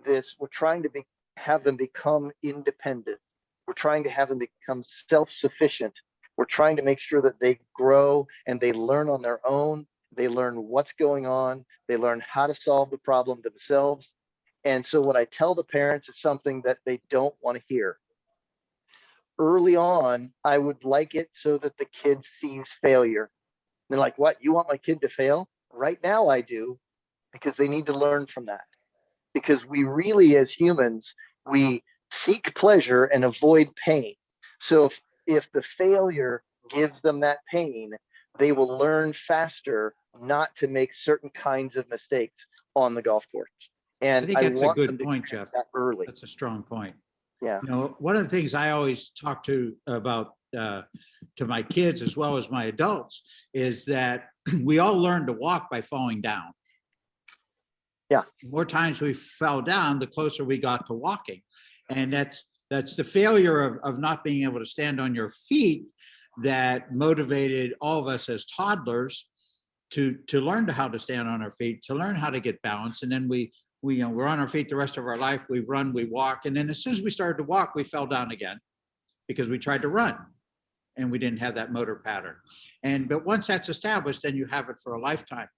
this, we're trying to have them become independent. We're trying to have them become self-sufficient. We're trying to make sure that they grow and they learn on their own. They learn what's going on. They learn how to solve the problem themselves. And so what I tell the parents is something that they don't want to hear. Early on, I would like it so that the kid sees failure. They're like, what? You want my kid to fail? Right now I do, because they need to learn from that. Because we really, as humans, we seek pleasure and avoid pain. So if the failure gives them that pain, they will learn faster not to make certain kinds of mistakes on the golf course. And I think that's a want them good to point, experience Jeff. that early. That's a strong point. Yeah. You know, one of the things I always talk about to my kids as well as my adults is that we all learn to walk by falling down. Yeah. The more times we fell down, the closer we got to walking. And that's the failure of not being able to stand on your feet that motivated all of us as toddlers to learn how to stand on our feet, to learn how to get balance. And then we're on our feet the rest of our life. We run, we walk. And then as soon as we started to walk, we fell down again because we tried to run and we didn't have that motor pattern. But once that's established, then you have it for a lifetime.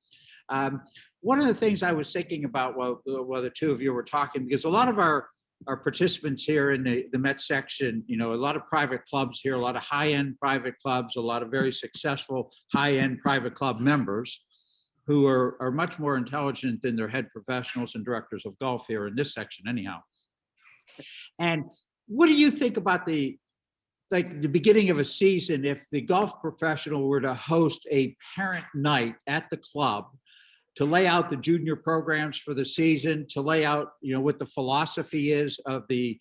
One of the things I was thinking about while the two of you were talking, because a lot of our our participants here in the Met section, you know, a lot of private clubs here, a lot of high-end private clubs, a lot of very successful high-end private club members who are much more intelligent than their head professionals and directors of golf here in this section anyhow. And what do you think about the beginning of a season, if the golf professional were to host a parent night at the club to lay out the junior programs for the season, to lay out, you know, what the philosophy is of the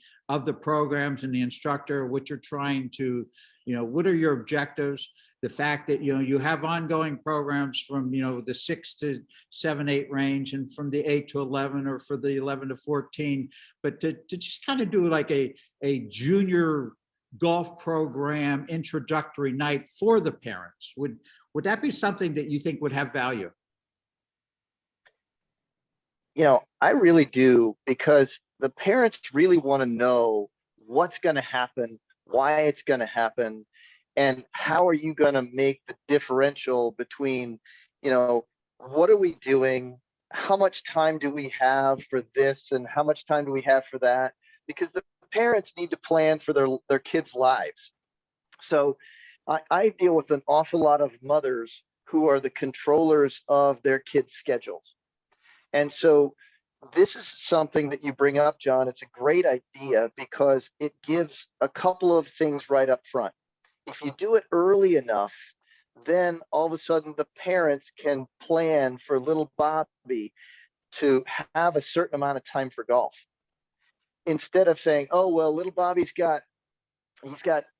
programs and the instructor, what you're trying to, you know, what are your objectives? The fact that, you know, you have ongoing programs from, you know, the 6 to 7, 8 range, and from the 8 to 11, or for the 11 to 14, but to just kind of do like a junior golf program introductory night for the parents. Would that be something that you think would have value? You know, I really do, because the parents really want to know what's going to happen, why it's going to happen, and how are you going to make the differential between, you know, what are we doing? How much time do we have for this, and how much time do we have for that? Because the parents need to plan for their kids' lives. So I deal with an awful lot of mothers who are the controllers of their kids' schedules. And so this is something that you bring up, John. It's a great idea because it gives a couple of things right up front. If you do it early enough, then all of a sudden the parents can plan for little Bobby to have a certain amount of time for golf. Instead of saying, oh, well, little Bobby's got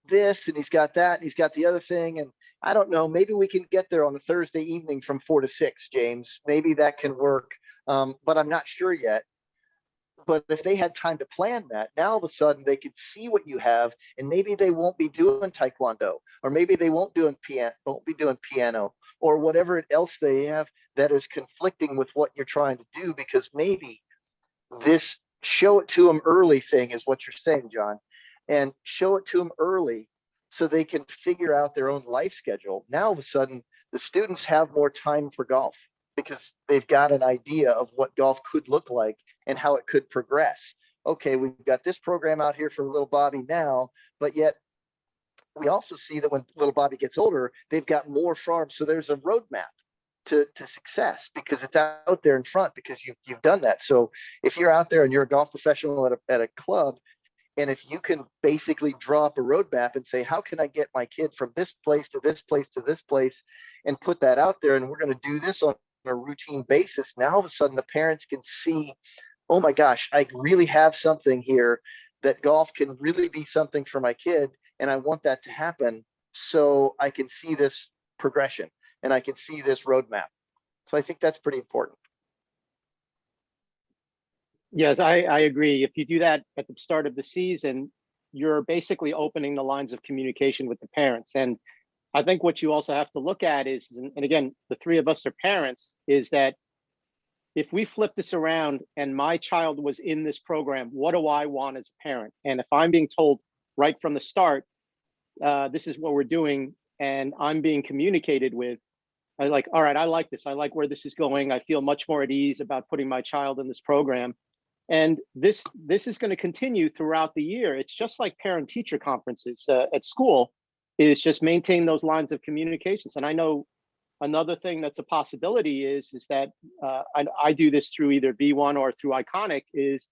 this and he's got that and he's got the other thing. And I don't know, maybe we can get there on a Thursday evening from 4 to 6, James. Maybe that can work. But I'm not sure yet. But if they had time to plan that, now all of a sudden they could see what you have, and maybe they won't be doing taekwondo, or maybe they won't be doing piano, or whatever else they have that is conflicting with what you're trying to do, because maybe this show it to them early thing is what you're saying, John, and show it to them early so they can figure out their own life schedule. Now all of a sudden the students have more time for golf, because they've got an idea of what golf could look like and how it could progress. Okay, we've got this program out here for little Bobby now, but yet we also see that when little Bobby gets older, they've got more farms. So there's a roadmap to success, because it's out there in front, because you've done that. So if you're out there and you're a golf professional at a club, and if you can basically draw up a roadmap and say, how can I get my kid from this place to this place to this place, and put that out there, and we're going to do this on a routine basis, now all of a sudden the parents can see, oh my gosh, I really have something here, that golf can really be something for my kid, and I want that to happen, so I can see this progression and I can see this roadmap. So I think that's pretty important. Yes, I agree. If you do that at the start of the season, you're basically opening the lines of communication with the parents. And I think what you also have to look at is, and again, the three of us are parents, is that if we flip this around and my child was in this program, what do I want as a parent? And if I'm being told right from the start, this is what we're doing, and I'm being communicated with, I like, all right, I like this. I like where this is going. I feel much more at ease about putting my child in this program. And this is going to continue throughout the year. It's just like parent-teacher conferences at school, is just maintain those lines of communications. And I know another thing that's a possibility is that I do this through either B1 or through Iconic, is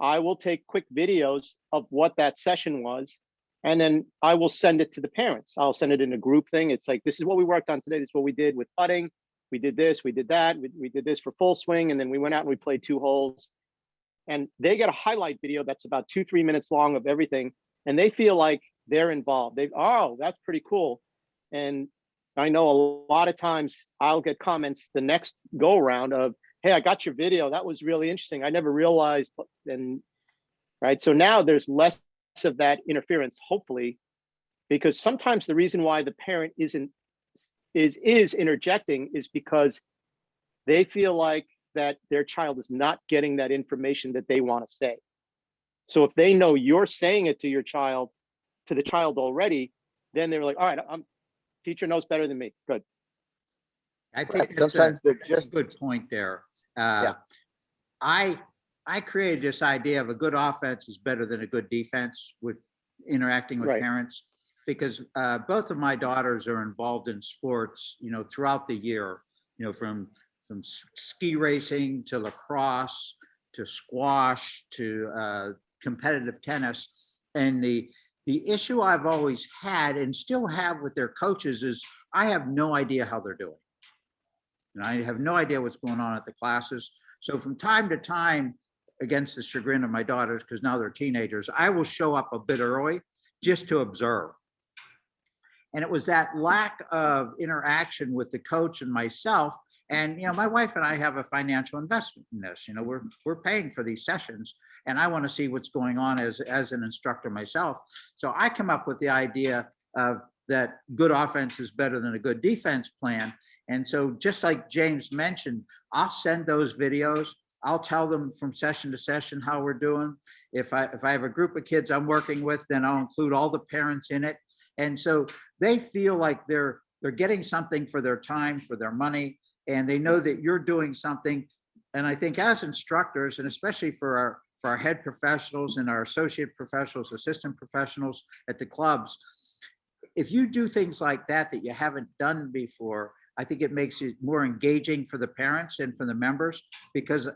I will take quick videos of what that session was, and then I will send it to the parents. I'll send it in a group thing. It's like, this is what we worked on today. This is what we did with putting. We did this, we did that. We did this for full swing. And then we went out and we played 2 holes. And they get a highlight video that's about 2-3 minutes long of everything. And they feel like they're involved. Oh, that's pretty cool. And I know a lot of times I'll get comments the next go around of, hey, I got your video. That was really interesting. I never realized. And right. So now there's less of that interference, hopefully, because sometimes the reason why the parent is interjecting is because they feel like that their child is not getting that information that they want to say. So if they know you're saying it to the child already, then they're like, all right, teacher knows better than me. Good. I think Right. Sometimes they're that's a good point there. Yeah. I created this idea of a good offense is better than a good defense with interacting with Right. parents, because both of my daughters are involved in sports, throughout the year, from ski racing to lacrosse to squash to competitive tennis. And the issue I've always had and still have with their coaches is I have no idea how they're doing. And I have no idea what's going on at the classes. So from time to time, against the chagrin of my daughters, because now they're teenagers, I will show up a bit early just to observe. And it was that lack of interaction with the coach and myself. And my wife and I have a financial investment in this. We're paying for these sessions, and I want to see what's going on as an instructor myself. So I come up with the idea of that good offense is better than a good defense plan. And so just like James mentioned, I'll send those videos. I'll tell them from session to session how we're doing. If I have a group of kids I'm working with, then I'll include all the parents in it. And so they feel like they're getting something for their time, for their money, and they know that you're doing something. And I think as instructors, and especially for our head professionals and our associate professionals, assistant professionals at the clubs, if you do things like that you haven't done before, I think it makes it more engaging for the parents and for the members, because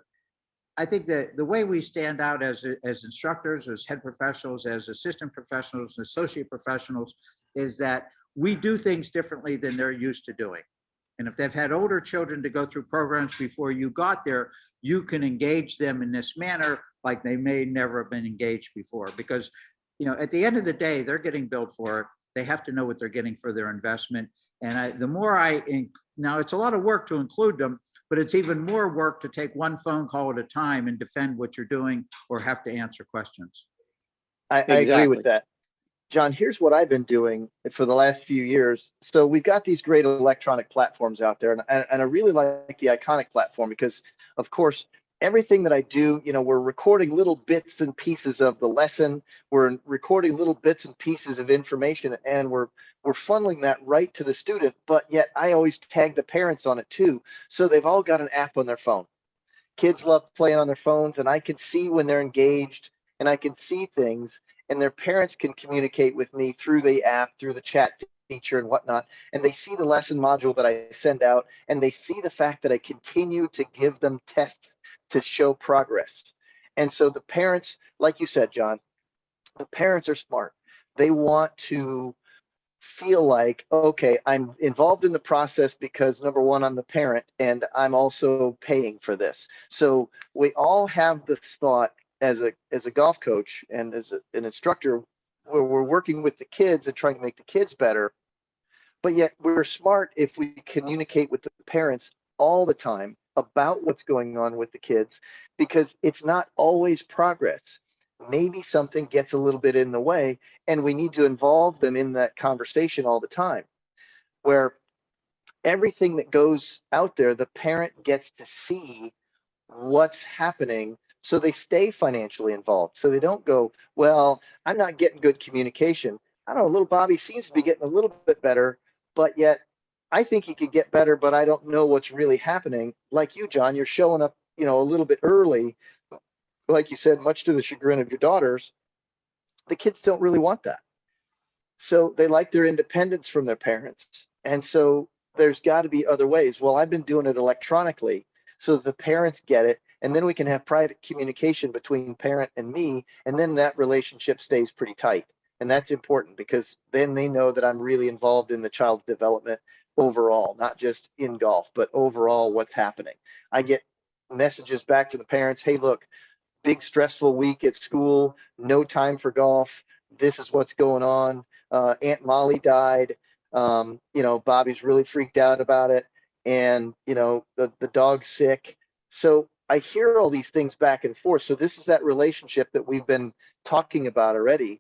I think that the way we stand out as instructors, as head professionals, as assistant professionals, and associate professionals, is that we do things differently than they're used to doing. And if they've had older children to go through programs before you got there, you can engage them in this manner like they may never have been engaged before. Because, at the end of the day, they're getting billed for it. They have to know what they're getting for their investment. And now it's a lot of work to include them, but it's even more work to take one phone call at a time and defend what you're doing or have to answer questions. I agree Exactly. with that. John, here's what I've been doing for the last few years. So we've got these great electronic platforms out there, and I really like the Iconic platform because, of course, everything that I do, we're recording little bits and pieces of the lesson. We're recording little bits and pieces of information, and we're funneling that right to the student. But yet I always tag the parents on it too. So they've all got an app on their phone. Kids love playing on their phones, and I can see when they're engaged, and I can see things, and their parents can communicate with me through the app, through the chat feature and whatnot. And they see the lesson module that I send out, and they see the fact that I continue to give them tests to show progress. And so the parents, like you said, John, the parents are smart. They want to feel like, okay, I'm involved in the process because number one, I'm the parent and I'm also paying for this. So we all have the thought as a golf coach and as an instructor, where we're working with the kids and trying to make the kids better. But yet we're smart if we communicate with the parents all the time about what's going on with the kids, because it's not always progress. Maybe something gets a little bit in the way, and we need to involve them in that conversation all the time, where everything that goes out there, the parent gets to see what's happening, so they stay financially involved. So they don't go, well, I'm not getting good communication. I don't know, little Bobby seems to be getting a little bit better, but yet I think he could get better, but I don't know what's really happening. Like you, John, you're showing up, a little bit early. Like you said, much to the chagrin of your daughters, the kids don't really want that. So they like their independence from their parents. And so there's got to be other ways. Well, I've been doing it electronically so the parents get it. And then we can have private communication between parent and me. And then that relationship stays pretty tight. And that's important because then they know that I'm really involved in the child's development overall, not just in golf, but overall what's happening. I get messages back to the parents. Hey, look, big stressful week at school, no time for golf. This is what's going on. Aunt Molly died. Bobby's really freaked out about it. And, the dog's sick. So I hear all these things back and forth. So this is that relationship that we've been talking about already.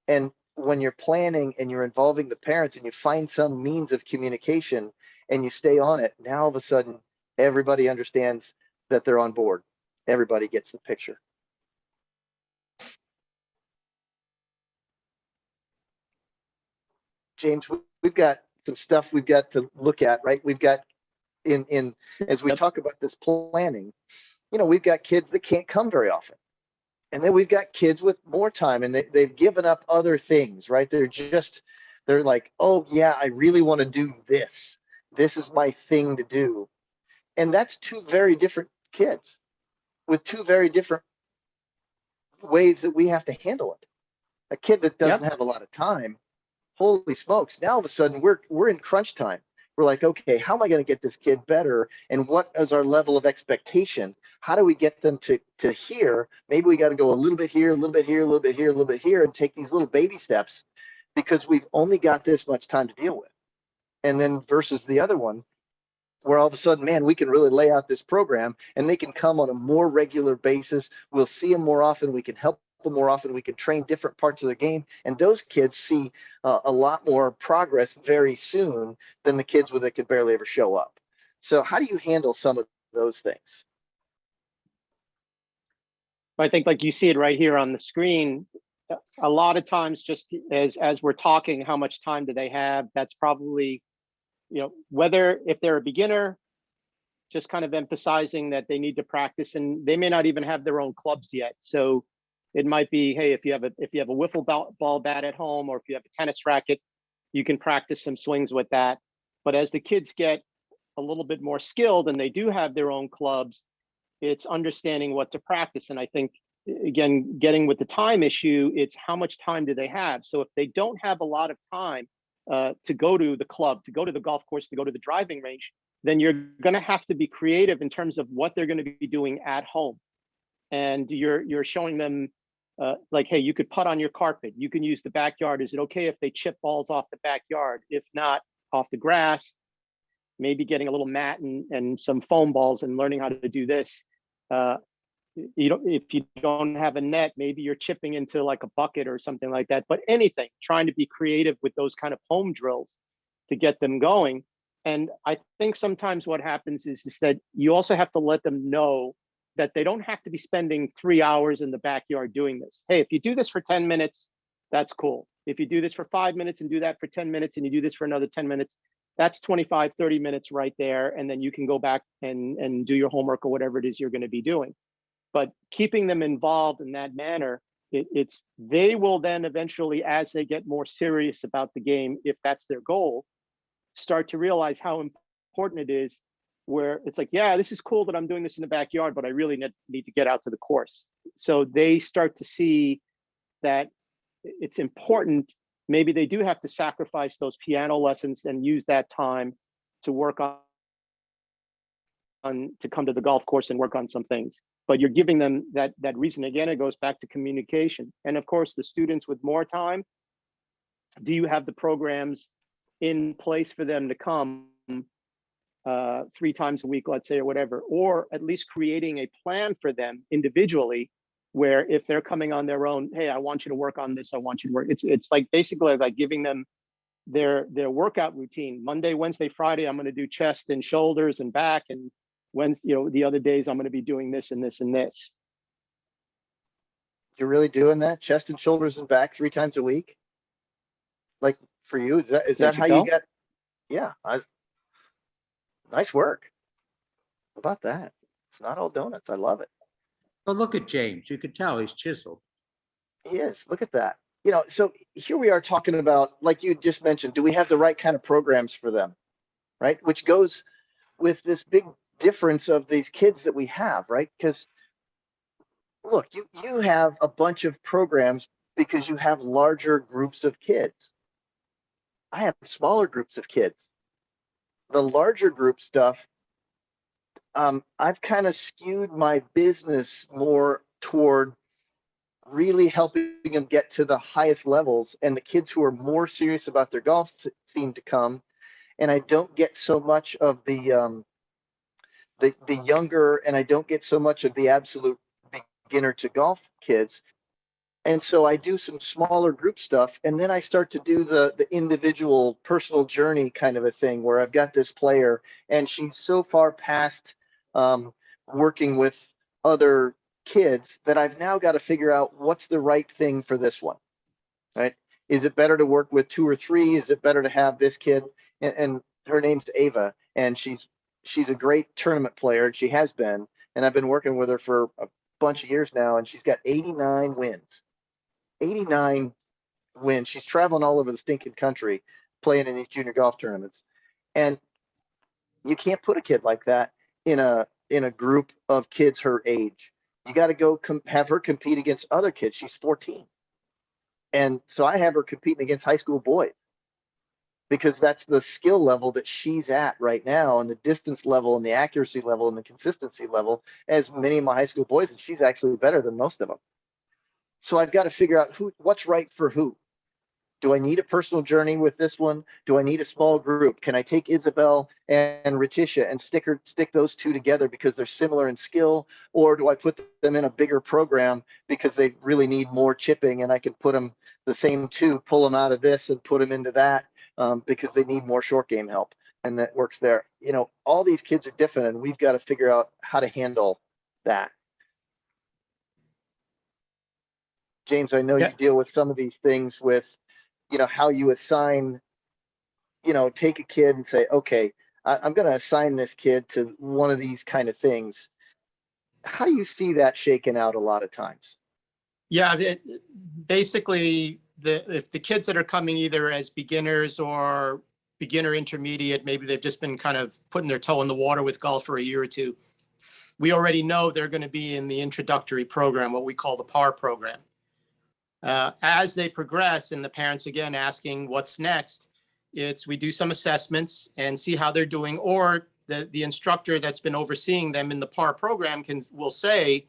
And when you're planning and you're involving the parents and you find some means of communication and you stay on it, now all of a sudden, everybody understands that they're on board. Everybody gets the picture. James, we've got some stuff we've got to look at, right? We've got in as we talk about this planning, we've got kids that can't come very often. And then we've got kids with more time and they've given up other things, right? They're like, oh yeah, I really want to do this. This is my thing to do. And that's two very different kids with two very different ways that we have to handle it. A kid that doesn't Yep. have a lot of time, holy smokes, now all of a sudden we're in crunch time. We're like, okay, how am I going to get this kid better? And what is our level of expectation? How do we get them to here? Maybe we got to go a little bit here, a little bit here, a little bit here, a little bit here, and take these little baby steps because we've only got this much time to deal with. And then versus the other one, where all of a sudden, man, we can really lay out this program and they can come on a more regular basis. We'll see them more often. We can help them more often. We can train different parts of their game. And those kids see a lot more progress very soon than the kids that could barely ever show up. So how do you handle some of those things? I think like you see it right here on the screen, a lot of times just as we're talking, how much time do they have? That's probably, whether if they're a beginner, just kind of emphasizing that they need to practice, and they may not even have their own clubs yet. So it might be, hey, if you have a wiffle ball bat at home, or if you have a tennis racket, you can practice some swings with that. But as the kids get a little bit more skilled and they do have their own clubs, it's understanding what to practice. And I think, again, getting with the time issue, it's how much time do they have? So if they don't have a lot of time to go to the club, to go to the golf course, to go to the driving range, then you're going to have to be creative in terms of what they're going to be doing at home. And you're showing them like, hey, you could putt on your carpet. You can use the backyard. Is it okay if they chip balls off the backyard? If not, off the grass, maybe getting a little mat and some foam balls and learning how to do this. If you don't have a net, maybe you're chipping into like a bucket or something like that. But anything, trying to be creative with those kind of home drills to get them going. And I think sometimes what happens is that you also have to let them know that they don't have to be spending 3 hours in the backyard doing this. Hey, if you do this for 10 minutes, that's cool. If you do this for 5 minutes and do that for 10 minutes and you do this for another 10 minutes, that's 25, 30 minutes right there. And then you can go back and do your homework or whatever it is you're going to be doing. But keeping them involved in that manner, they will then eventually, as they get more serious about the game, if that's their goal, start to realize how important it is, where it's like, yeah, this is cool that I'm doing this in the backyard, but I really need to get out to the course. So they start to see that it's important. Maybe they do have to sacrifice those piano lessons and use that time to work on to come to the golf course and work on some things. But you're giving them that reason. Again, it goes back to communication. And of course, the students with more time, do you have the programs in place for them to come 3 times a week, let's say, or whatever, or at least creating a plan for them individually, where if they're coming on their own, hey, I want you to work on this, I want you to work. It's like basically like giving them their workout routine. Monday, Wednesday, Friday, I'm going to do chest and shoulders and back, and Wednesday, the other days I'm going to be doing this and this and this. You're really doing that? Chest and shoulders and back 3 times a week? Like for you, is that how you get? Yeah. Nice work. How about that? It's not all donuts. I love it. Oh, look at James. You could tell he's chiseled. He is. Look at that. So here we are talking about, like you just mentioned, do we have the right kind of programs for them? Right? Which goes with this big difference of these kids that we have, right? Because look, you have a bunch of programs because you have larger groups of kids. I have smaller groups of kids. The larger group stuff, I've kind of skewed my business more toward really helping them get to the highest levels, and the kids who are more serious about their golf seem to come. And I don't get so much of the younger, and I don't get so much of the absolute beginner to golf kids. And so I do some smaller group stuff, and then I start to do the individual personal journey kind of a thing, where I've got this player and she's so far past working with other kids that I've now got to figure out what's the right thing for this one, right? Is it better to work with 2 or 3? Is it better to have this kid? And her name's Ava, and she's a great tournament player. She has been, and I've been working with her for a bunch of years now, and she's got 89 wins. 89 wins. She's traveling all over the stinking country playing in these junior golf tournaments. And you can't put a kid like that in a group of kids her age. You got to go have her compete against other kids. She's 14. And so I have her competing against high school boys because that's the skill level that she's at right now, and the distance level and the accuracy level and the consistency level as many of my high school boys. And she's actually better than most of them. So I've got to figure out what's right for who. Do I need a personal journey with this one? Do I need a small group? Can I take Isabel and Ritisha and stick those two together because they're similar in skill? Or do I put them in a bigger program because they really need more chipping, and I can put them, the same two, pull them out of this and put them into that because they need more short game help, and that works there. You know, all these kids are different, and we've got to figure out how to handle that. James, I know Yeah. you deal with some of these things with, you know, how you assign, you know, take a kid and say, okay, I'm going to assign this kid to one of these kind of things. How do you see that shaken out a lot of times? Yeah, basically, if the kids that are coming either as beginners or beginner intermediate, maybe they've just been kind of putting their toe in the water with golf for a year or two, we already know they're going to be in the introductory program, what we call the PAR program. As they progress, and the parents again asking what's next, we do some assessments and see how they're doing, or the instructor that's been overseeing them in the PAR program will say,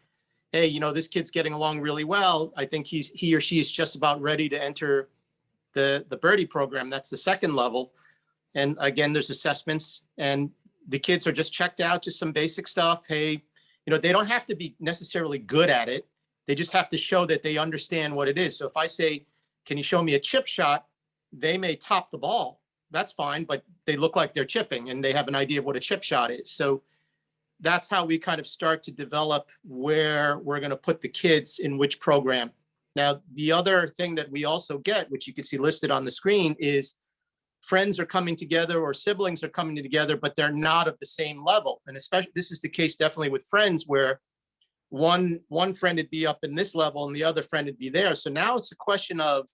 hey, you know, this kid's getting along really well. I think he or she is just about ready to enter the birdie program. That's the second level. And again, there's assessments, and the kids are just checked out, just some basic stuff. Hey, you know, they don't have to be necessarily good at it. They just have to show that they understand what it is. So if I say, can you show me a chip shot? They may top the ball. That's fine, but they look like they're chipping and they have an idea of what a chip shot is. So that's how we kind of start to develop where we're going to put the kids in which program. Now, the other thing that we also get, which you can see listed on the screen, is friends are coming together or siblings are coming together, but they're not of the same level. And especially, this is the case definitely with friends, where one friend would be up in this level and the other friend would be there. So now it's a question of,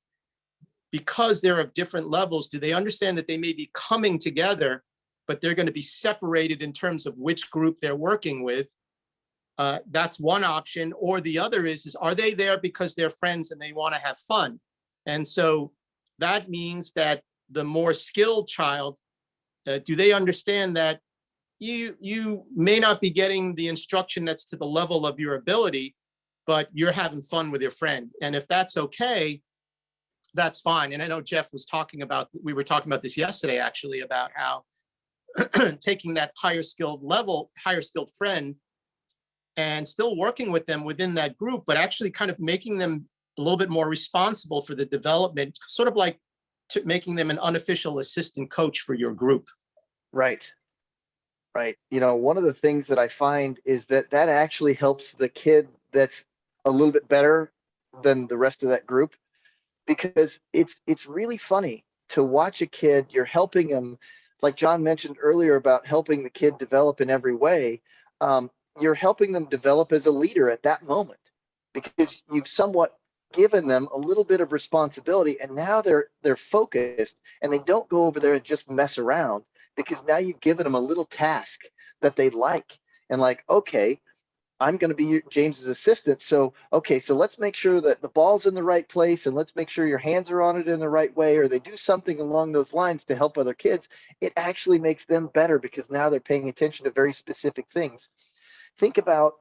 because they're of different levels, do they understand that they may be coming together, but they're going to be separated in terms of which group they're working with? That's one option. Or the other is are they there because they're friends and they want to have fun? And so that means that the more skilled child, do they understand that you may not be getting the instruction that's to the level of your ability, but you're having fun with your friend? And if that's okay, that's fine. And I know Jeff was talking about, we were talking about this yesterday, actually, about how taking that higher skilled friend and still working with them within that group, but actually kind of making them a little bit more responsible for the development, sort of like making them an unofficial assistant coach for your group. Right. Right. You know, one of the things that I find is that actually helps the kid that's a little bit better than the rest of that group, because it's really funny to watch a kid. You're helping them, like John mentioned earlier about helping the kid develop in every way. You're helping them develop as a leader at that moment, because you've somewhat given them a little bit of responsibility, and now they're focused, and they don't go over there and just mess around, because now you've given them a little task that they like. And like, okay, I'm going to be James's assistant. So, okay, so let's make sure that the ball's in the right place, and let's make sure your hands are on it in the right way, or they do something along those lines to help other kids. It actually makes them better because now they're paying attention to very specific things. Think about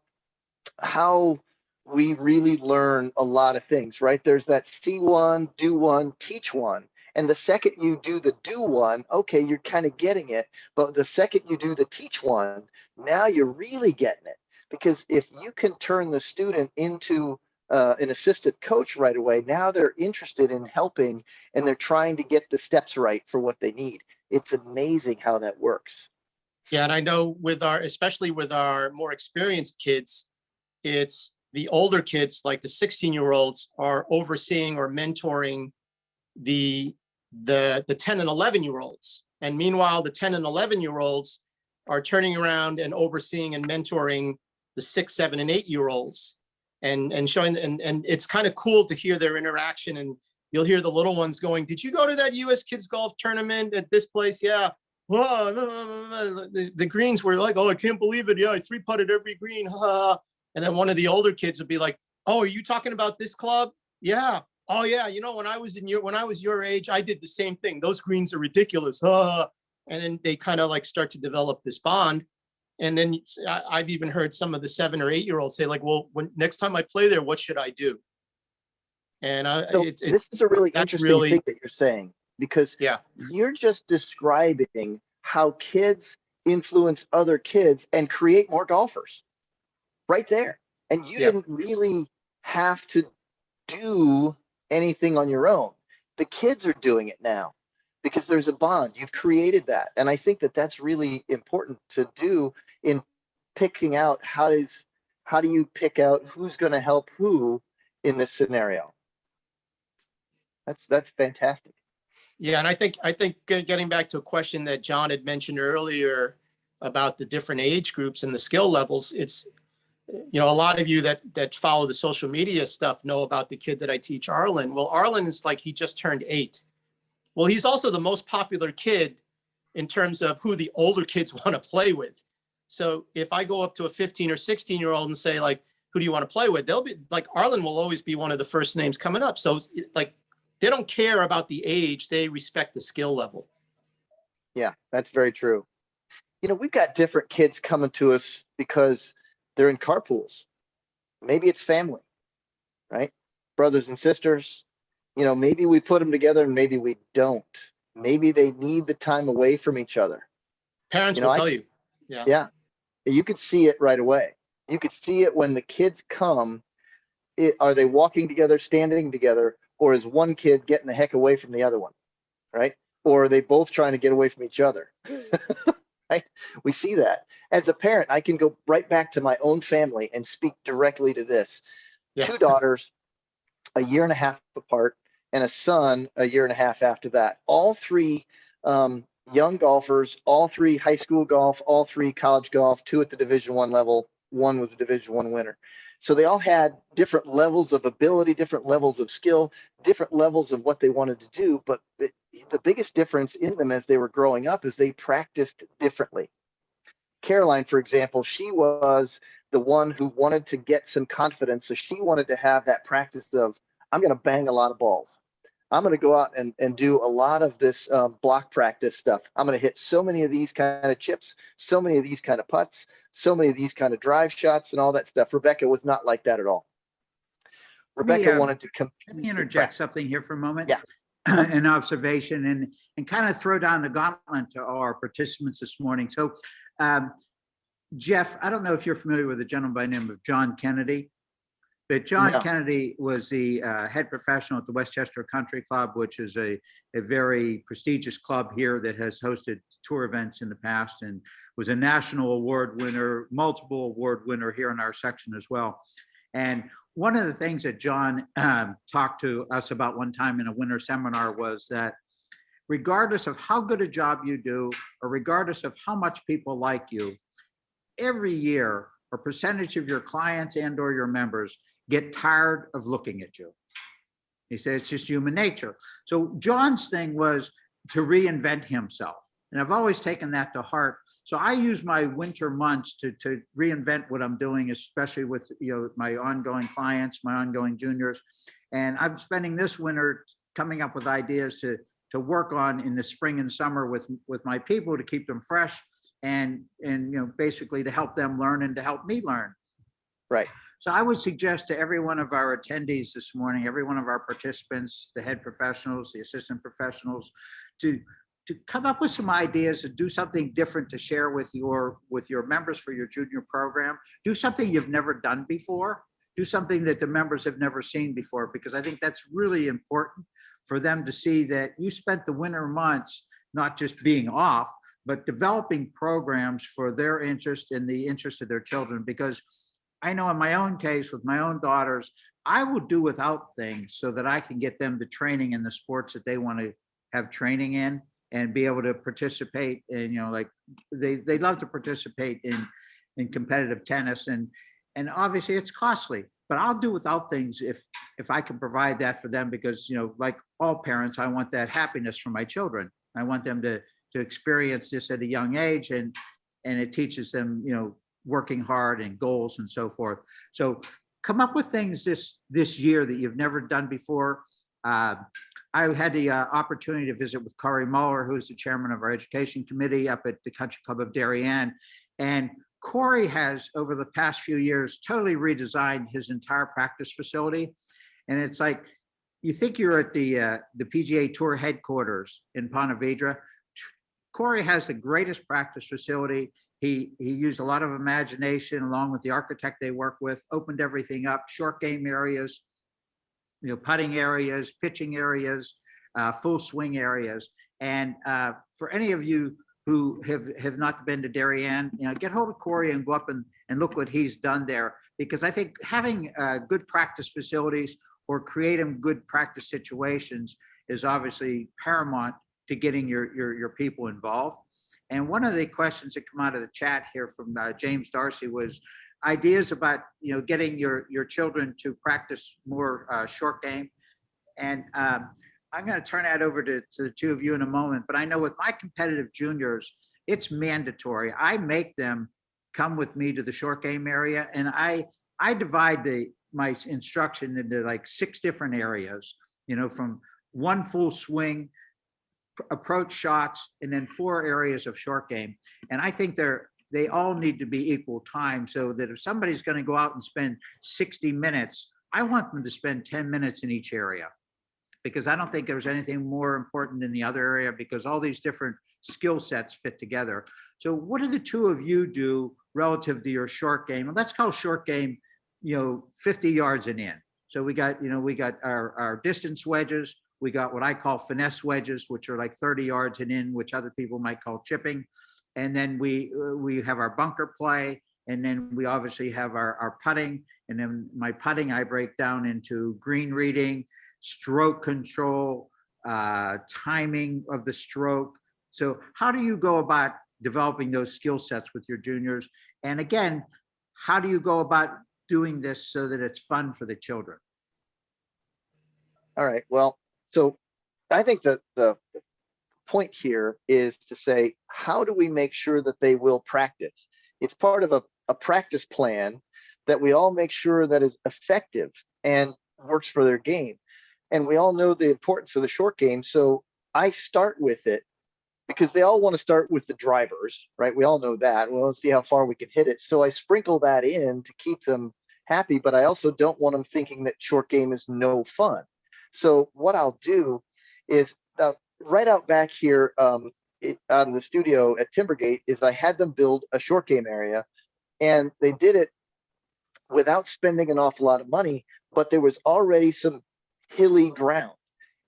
how we really learn a lot of things, right? There's that see one, do one, teach one. And the second you do the do one, okay, you're kind of getting it. But the second you do the teach one, now you're really getting it. Because if you can turn the student into an assistant coach right away, now they're interested in helping, and they're trying to get the steps right for what they need. It's amazing how that works. Yeah, and I know especially with our more experienced kids, it's the older kids, like the 16-year-olds, are overseeing or mentoring the 10 and 11-year-olds. And meanwhile, the 10 and 11-year-olds are turning around and overseeing and mentoring the 6, 7, and 8-year-olds and showing, and it's kind of cool to hear their interaction. And you'll hear the little ones going, "Did you go to that US Kids Golf tournament at this place?" "Yeah." "Whoa." The greens were like, "Oh, I can't believe it. Yeah, I 3-putted every green." And then one of the older kids would be like, "Oh, are you talking about this club?" "Yeah." "Oh yeah, you know, when I was your age, I did the same thing. Those greens are ridiculous." And then they kind of like start to develop this bond. And then I've even heard some of the 7 or 8-year-olds say like, "Well, when next time I play there, what should I do?" And So this is a really that's interesting really, thing that you're saying, because yeah, you're just describing how kids influence other kids and create more golfers right there. And you yeah, didn't really have to do anything on your own. The kids are doing it now because there's a bond. You've created that. And I think that that's really important to do in picking out how do you pick out who's going to help who in this scenario. That's fantastic. yeah. And I think getting back to a question that John had mentioned earlier about the different age groups and the skill levels, it's, you know, a lot of you that follow the social media stuff know about the kid that I teach, Arlen. Well, Arlen is like, he just turned 8. Well, he's also the most popular kid in terms of who the older kids want to play with. So if I go up to a 15 or 16-year-old and say like, "Who do you want to play with?" They'll be like, Arlen will always be one of the first names coming up. So like, they don't care about the age, they respect the skill level. Yeah, that's very true. You know, we've got different kids coming to us because they're in carpools. Maybe it's family, right? Brothers and sisters. You know, maybe we put them together and maybe we don't. Maybe they need the time away from each other. Parents You know, will tell you. Yeah. yeah, you could see it right away. You could see it when the kids come. Are they walking together, standing together, or is one kid getting the heck away from the other one, right? Or are they both trying to get away from each other? Right? We see that. As a parent, I can go right back to my own family and speak directly to this. Yeah. 2 daughters, a year and a half apart, and a son a year and a half after that. All 3 young golfers, all 3 high school golf, all 3 college golf, 2 at the Division I level. One was a Division I winner. So they all had different levels of ability, different levels of skill, different levels of what they wanted to do. But the biggest difference in them as they were growing up is they practiced differently. Caroline, for example, she was the one who wanted to get some confidence. So she wanted to have that practice of, I'm going to bang a lot of balls. I'm going to go out and do a lot of this block practice stuff. I'm going to hit so many of these kind of chips, so many of these kind of putts, so many of these kind of drive shots and all that stuff. Rebecca was not like that at all. Rebecca wanted to compete. Let me interject something here for a moment. Yeah. An observation and kind of throw down the gauntlet to our participants this morning. So, Jeff, I don't know if you're familiar with a gentleman by the name of John Kennedy, but John Kennedy was the head professional at the Westchester Country Club, which is a very prestigious club here that has hosted tour events in the past and was a national award winner, multiple award winner here in our section as well. And one of the things that John talked to us about one time in a winter seminar was that regardless of how good a job you do, or regardless of how much people like you, every year a percentage of your clients and or your members get tired of looking at you. He said it's just human nature. So John's thing was to reinvent himself. And I've always taken that to heart. So I use my winter months to reinvent what I'm doing, especially with my ongoing clients, my ongoing juniors. And I'm spending this winter coming up with ideas to work on in the spring and summer with my people to keep them fresh and basically to help them learn and to help me learn. Right. So I would suggest to every one of our attendees this morning, every one of our participants, the head professionals, the assistant professionals, to come up with some ideas and do something different to share with your members for your junior program. Do something you've never done before. Do something that the members have never seen before, because I think that's really important for them to see that you spent the winter months not just being off, but developing programs for their interest and the interest of their children. Because I know in my own case with my own daughters, I will do without things so that I can get them the training in the sports that they want to have training in and be able to participate in, like they love to participate in competitive tennis. And obviously it's costly, but I'll do without things if I can provide that for them, because, like all parents, I want that happiness for my children. I want them to experience this at a young age, and it teaches them, working hard and goals and so forth. So come up with things this year that you've never done before. I had the opportunity to visit with Corey Muller, who's the chairman of our education committee up at the Country Club of Darien. And Corey has, over the past few years, totally redesigned his entire practice facility. And it's like, you think you're at the PGA Tour headquarters in Ponte Vedra. Corey has the greatest practice facility. He used a lot of imagination along with the architect they work with, opened everything up, short game areas, putting areas, pitching areas, full swing areas. And for any of you who have not been to Darien, get hold of Corey and go up and look what he's done there. Because I think having good practice facilities or creating good practice situations is obviously paramount to getting your people involved. And one of the questions that come out of the chat here from James Darcy was ideas about getting your children to practice more short game. And I'm going to turn that over to the two of you in a moment, but I know with my competitive juniors, it's mandatory. I make them come with me to the short game area, and I divide my instruction into like 6 different areas, from one full swing, approach shots, and then 4 areas of short game. And I think they all need to be equal time, so that if somebody's going to go out and spend 60 minutes, I want them to spend 10 minutes in each area, because I don't think there's anything more important in the other area, because all these different skill sets fit together. So what do the two of you do relative to your short game? And let's call short game, 50 yards and in. So we got our distance wedges. We got what I call finesse wedges, which are like 30 yards and in, which other people might call chipping. And then we have our bunker play. And then we obviously have our putting. And then my putting, I break down into green reading, stroke control, timing of the stroke. So how do you go about developing those skill sets with your juniors? And again, how do you go about doing this so that it's fun for the children? All right. Well, so I think that the point here is to say, how do we make sure that they will practice? It's part of a practice plan that we all make sure that is effective and works for their game. And we all know the importance of the short game. So I start with it because they all want to start with the drivers, right? We all know that. We want to see how far we can hit it. So I sprinkle that in to keep them happy, but I also don't want them thinking that short game is no fun. So what I'll do is right out back here out in the studio at Timbergate is I had them build a short game area, and they did it without spending an awful lot of money, but there was already some hilly ground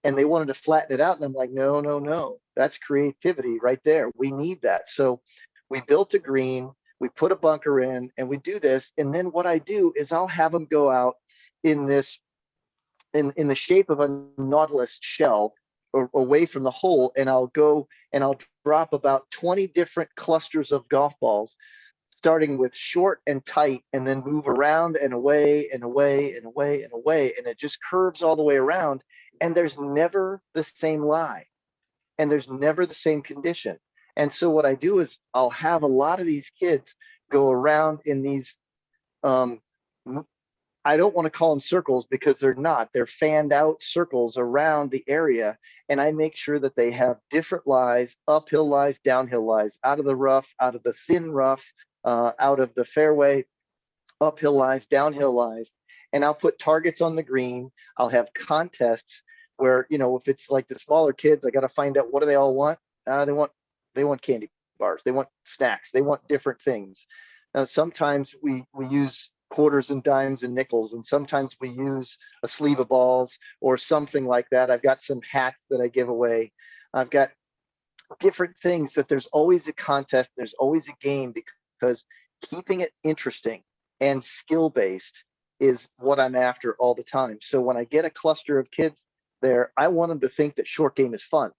and they wanted to flatten it out. And I'm like, no, that's creativity right there. We need that. So we built a green, we put a bunker in, and we do this. And then what I do is I'll have them go out in this, in the shape of a Nautilus shell or away from the hole. And I'll go and I'll drop about 20 different clusters of golf balls, starting with short and tight, and then move around and away and away and away and away. And it just curves all the way around. And there's never the same lie. And there's never the same condition. And so what I do is I'll have a lot of these kids go around in these, I don't want to call them circles because they're not. They're fanned out circles around the area. And I make sure that they have different lies, uphill lies, downhill lies, out of the rough, out of the thin rough, out of the fairway, uphill lies, downhill lies. And I'll put targets on the green. I'll have contests where, if it's like the smaller kids, I got to find out, what do they all want? They want candy bars. They want snacks. They want different things. Now, sometimes we use quarters and dimes and nickels, and sometimes we use a sleeve of balls or something like that. I've got some hats that I give away. I've got different things that there's always a contest. There's always a game, because keeping it interesting and skill-based is what I'm after all the time. So when I get a cluster of kids there, I want them to think that short game is fun.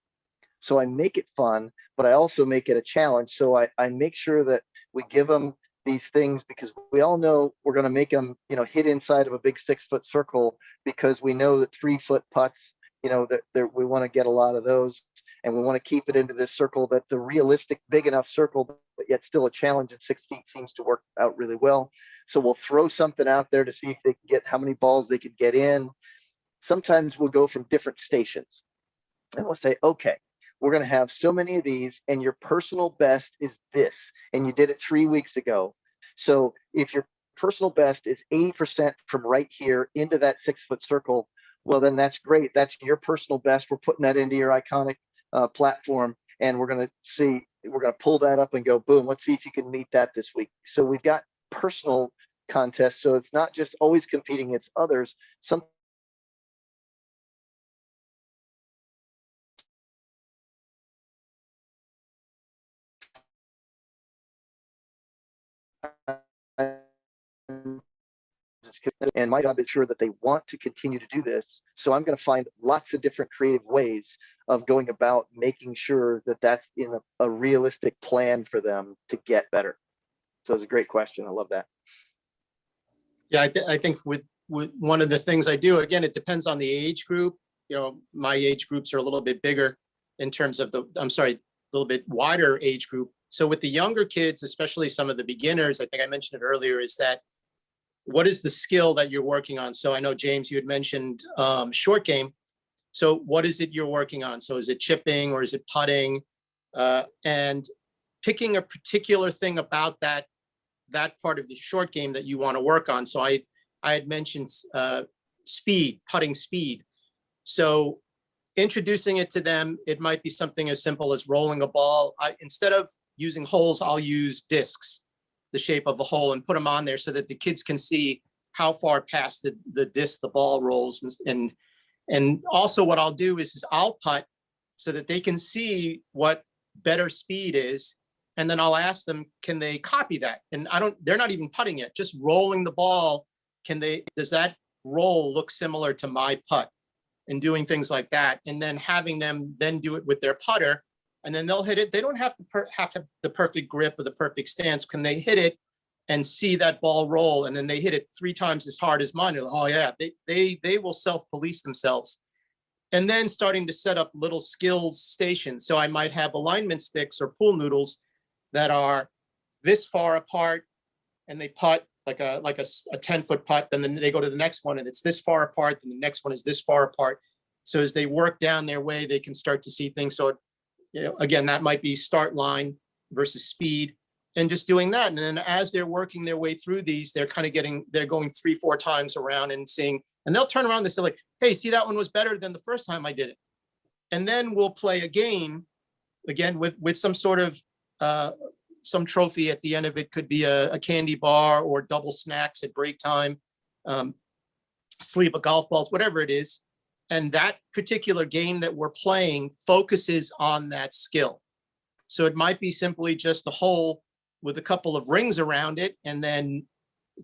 So I make it fun, but I also make it a challenge. So I make sure that we give them these things, because we all know we're going to make them, hit inside of a big 6-foot circle, because we know that 3-foot putts, that we want to get a lot of those, and we want to keep it into this circle that's a realistic, big enough circle, but yet still a challenge. And 6 feet seems to work out really well. So we'll throw something out there to see if they can get how many balls they could get in. Sometimes we'll go from different stations, and we'll say, okay, we're going to have so many of these, and your personal best is this, and you did it 3 weeks ago. So if your personal best is 80% from right here into that 6-foot circle, well, then that's great. That's your personal best. We're putting that into your iconic platform, and we're going to pull that up and go, boom, let's see if you can meet that this week. So we've got personal contests. So it's not just always competing against others. Sometimes and my job is sure that they want to continue to do this. So I'm going to find lots of different creative ways of going about making sure that that's in a realistic plan for them to get better. So it's a great question. I love that. Yeah, I think with one of the things I do, again, it depends on the age group. My age groups are a little bit bigger in terms of a little bit wider age group. So with the younger kids, especially some of the beginners, I think I mentioned it earlier, is that what is the skill that you're working on? So I know, James, you had mentioned short game. So what is it you're working on? So is it chipping or is it putting? And picking a particular thing about that part of the short game that you want to work on. So I had mentioned speed, putting speed. So introducing it to them, it might be something as simple as rolling a ball. Instead of using holes, I'll use discs, the shape of a hole, and put them on there so that the kids can see how far past the disc the ball rolls. And also what I'll do is I'll putt so that they can see what better speed is. And then I'll ask them, can they copy that? And they're not even putting yet, just rolling the ball. Does that roll look similar to my putt? And doing things like that. And then having them then do it with their putter, and then they'll hit it. They don't have to have the perfect grip or the perfect stance. Can they hit it and see that ball roll? And then they hit it 3 times as hard as mine. Like, oh yeah, they will self-police themselves. And then starting to set up little skills stations. So I might have alignment sticks or pool noodles that are this far apart, and they putt like a 10-foot putt. Then they go to the next one, and it's this far apart. And the next one is this far apart. So as they work down their way, they can start to see things. So, again, that might be start line versus speed, and just doing that. And then as they're working their way through these, they're going 3-4 times around and seeing, and they'll turn around and say like, hey, see, that one was better than the first time I did it. And then we'll play a game again with some sort of, some trophy at the end of it. Could be a candy bar or double snacks at break time, sleeve of golf balls, whatever it is. And that particular game that we're playing focuses on that skill. So it might be simply just a hole with a couple of rings around it. And then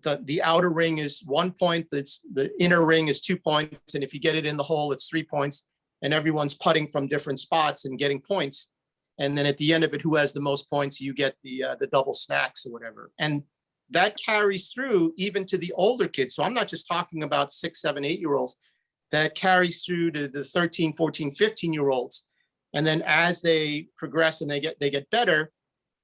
the outer ring is 1 point. The inner ring is 2 points. And if you get it in the hole, it's 3 points. And everyone's putting from different spots and getting points. And then at the end of it, who has the most points, you get the double snacks or whatever. And that carries through even to the older kids. So I'm not just talking about 6, 7, 8-year-olds. That carries through to the 13, 14, 15-year-olds. And then as they progress and they get better,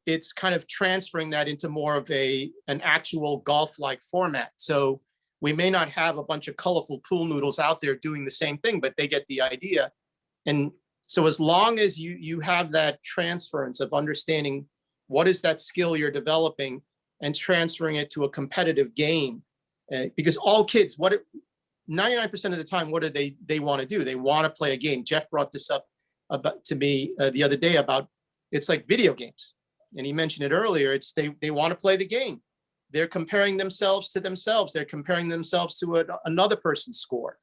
it's kind of transferring that into more of an actual golf-like format. So we may not have a bunch of colorful pool noodles out there doing the same thing, but they get the idea. And so as long as you have that transference of understanding what is that skill you're developing and transferring it to a competitive game, because all kids, 99% of the time, what do they want to do? They want to play a game. Jeff brought this up to me the other day about, it's like video games. And he mentioned it earlier. It's they want to play the game. They're comparing themselves to themselves. They're comparing themselves to another person's score.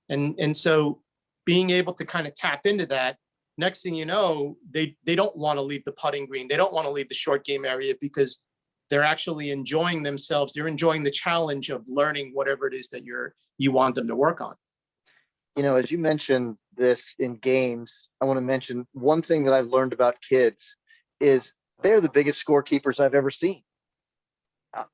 And so being able to kind of tap into that, next thing you know, they don't want to leave the putting green. They don't want to leave the short game area because they're actually enjoying themselves. They're enjoying the challenge of learning whatever it is that you want them to work on. As you mentioned this in games, I want to mention one thing that I've learned about kids is they're the biggest scorekeepers I've ever seen.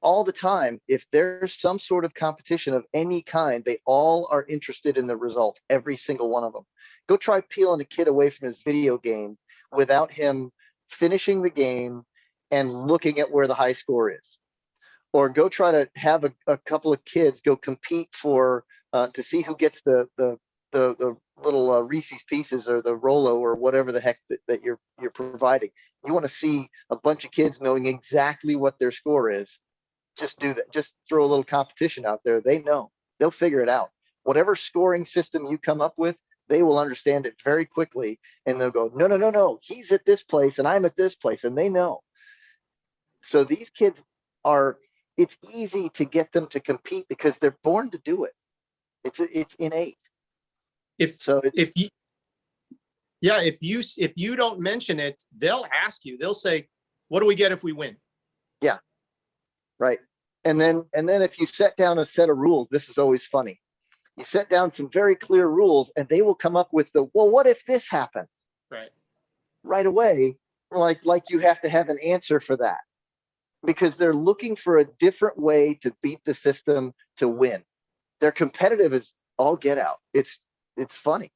all the time, if there's some sort of competition of any kind, they all are interested in the result, every single one of them. Go try peeling a kid away from his video game without him finishing the game and looking at where the high score is. Or go try to have a couple of kids go compete for to see who gets the little Reese's Pieces or the Rolo or whatever the heck that you're providing. You want to see a bunch of kids knowing exactly what their score is. Just do that. Just throw a little competition out there. They know. They'll figure it out. Whatever scoring system you come up with, they will understand it very quickly, and they'll go, no, no, no, no. He's at this place and I'm at this place, and they know. So these kids are. It's easy to get them to compete because they're born to do it. It's innate. If So if you don't mention it, they'll ask you. They'll say, "What do we get if we win?" Yeah, right. And then if you set down a set of rules, this is always funny. You set down some very clear rules, and they will come up with the, well, what if this happens? Right away, like you have to have an answer for that, because they're looking for a different way to beat the system to win. They're competitive as all get out. It's funny,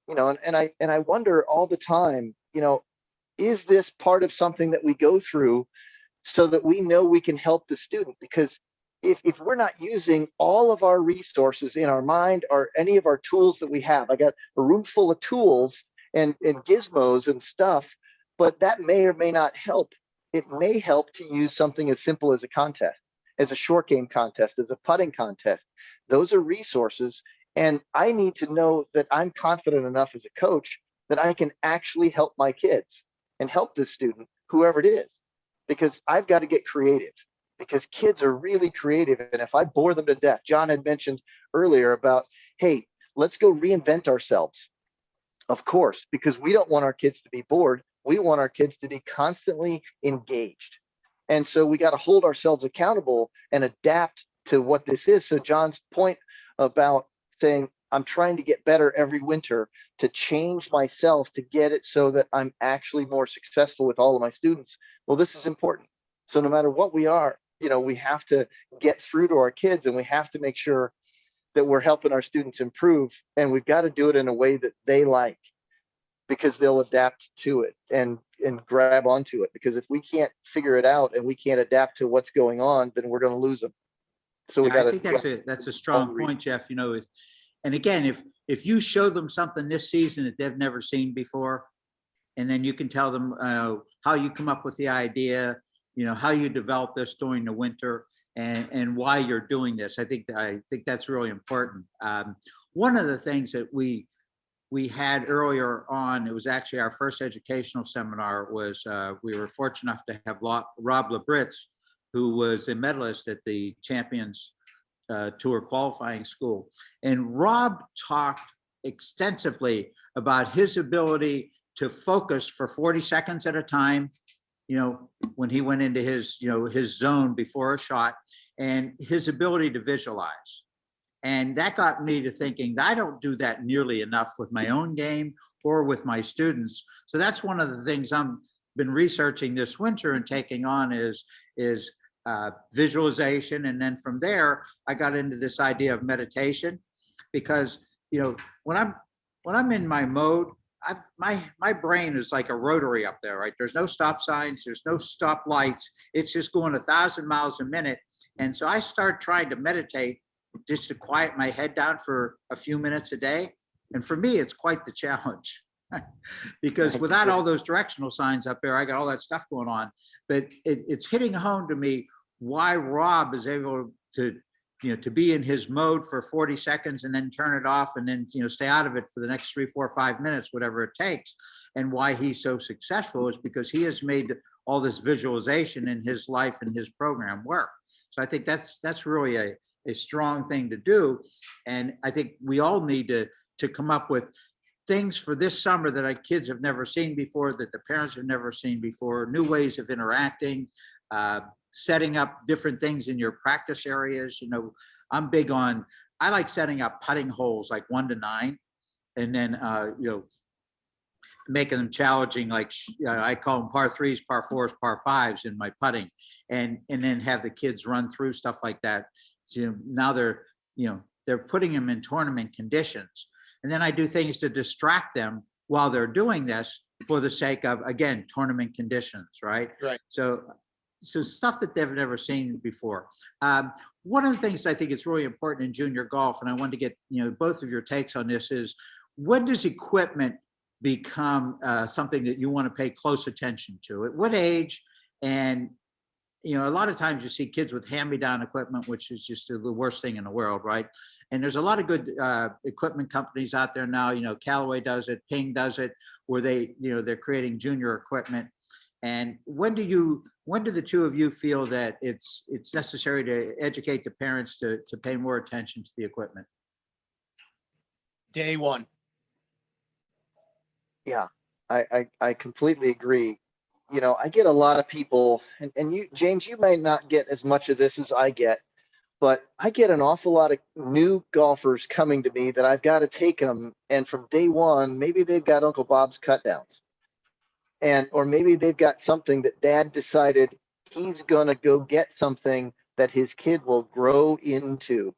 and I wonder all the time, is this part of something that we go through so that we know we can help the student? Because if we're not using all of our resources in our mind or any of our tools that we have, I got a room full of tools and gizmos and stuff, but that may or may not help. It may help to use something as simple as a contest, as a short game contest, as a putting contest. Those are resources. And I need to know that I'm confident enough as a coach that I can actually help my kids and help this student, whoever it is, because I've got to get creative, because kids are really creative. And if I bore them to death, John had mentioned earlier about, hey, let's go reinvent ourselves. Of course, because we don't want our kids to be bored. We want our kids to be constantly engaged. And so we got to hold ourselves accountable and adapt to what this is. So John's point about saying, I'm trying to get better every winter to change myself to get it so that I'm actually more successful with all of my students. Well, this is important. So no matter what we are, we have to get through to our kids, and we have to make sure that we're helping our students improve. And we've got to do it in a way that they like, because they'll adapt to it and grab onto it. Because if we can't figure it out and we can't adapt to what's going on, then we're going to lose them. So we got to. I think that's a strong point, Jeff. And again, if you show them something this season that they've never seen before, and then you can tell them how you come up with the idea, how you develop this during the winter, and why you're doing this. I think that's really important. One of the things that we had earlier on, it was actually our first educational seminar, was we were fortunate enough to have Rob Labritz, who was a medalist at the Champions Tour qualifying school. And Rob talked extensively about his ability to focus for 40 seconds at a time, when he went into his zone before a shot, and his ability to visualize. And that got me to thinking that I don't do that nearly enough with my own game or with my students. So that's one of the things I've been researching this winter and taking on is visualization. And then from there, I got into this idea of meditation, because, when I'm in my mode, my brain is like a rotary up there, right? There's no stop signs, there's no stop lights. It's just going 1,000 miles a minute. And so I start trying to meditate just to quiet my head down for a few minutes a day. And for me, it's quite the challenge because without all those directional signs up there, I got all that stuff going on. But it's hitting home to me why Rob is able to be in his mode for 40 seconds and then turn it off and then, stay out of it for the next 3, 4, 5 minutes, whatever it takes. And why he's so successful is because he has made all this visualization in his life and his program work. So I think that's really a strong thing to do. And I think we all need to come up with things for this summer that our kids have never seen before, that the parents have never seen before, new ways of interacting, setting up different things in your practice areas. I'm big on, I like setting up putting holes like 1 to 9, and then, making them challenging, like I call them par threes, par fours, par fives in my putting, and then have the kids run through stuff like that. So now they're putting them in tournament conditions, and then I do things to distract them while they're doing this for the sake of, again, tournament conditions, right? Right. So stuff that they've never seen before. One of the things I think is really important in junior golf, and I wanted to get both of your takes on this, is when does equipment become something that you want to pay close attention to? At what age? And a lot of times you see kids with hand-me-down equipment, which is just the worst thing in the world, right? And there's a lot of good equipment companies out there now. Callaway does it, Ping does it, where they're creating junior equipment. And when do the two of you feel that it's necessary to educate the parents to pay more attention to the equipment? Day one. Yeah, I completely agree. I get a lot of people, and you, James, you may not get as much of this as I get, but I get an awful lot of new golfers coming to me that I've got to take them. And from day one, maybe they've got Uncle Bob's cut downs, or maybe they've got something that dad decided he's going to go get something that his kid will grow into,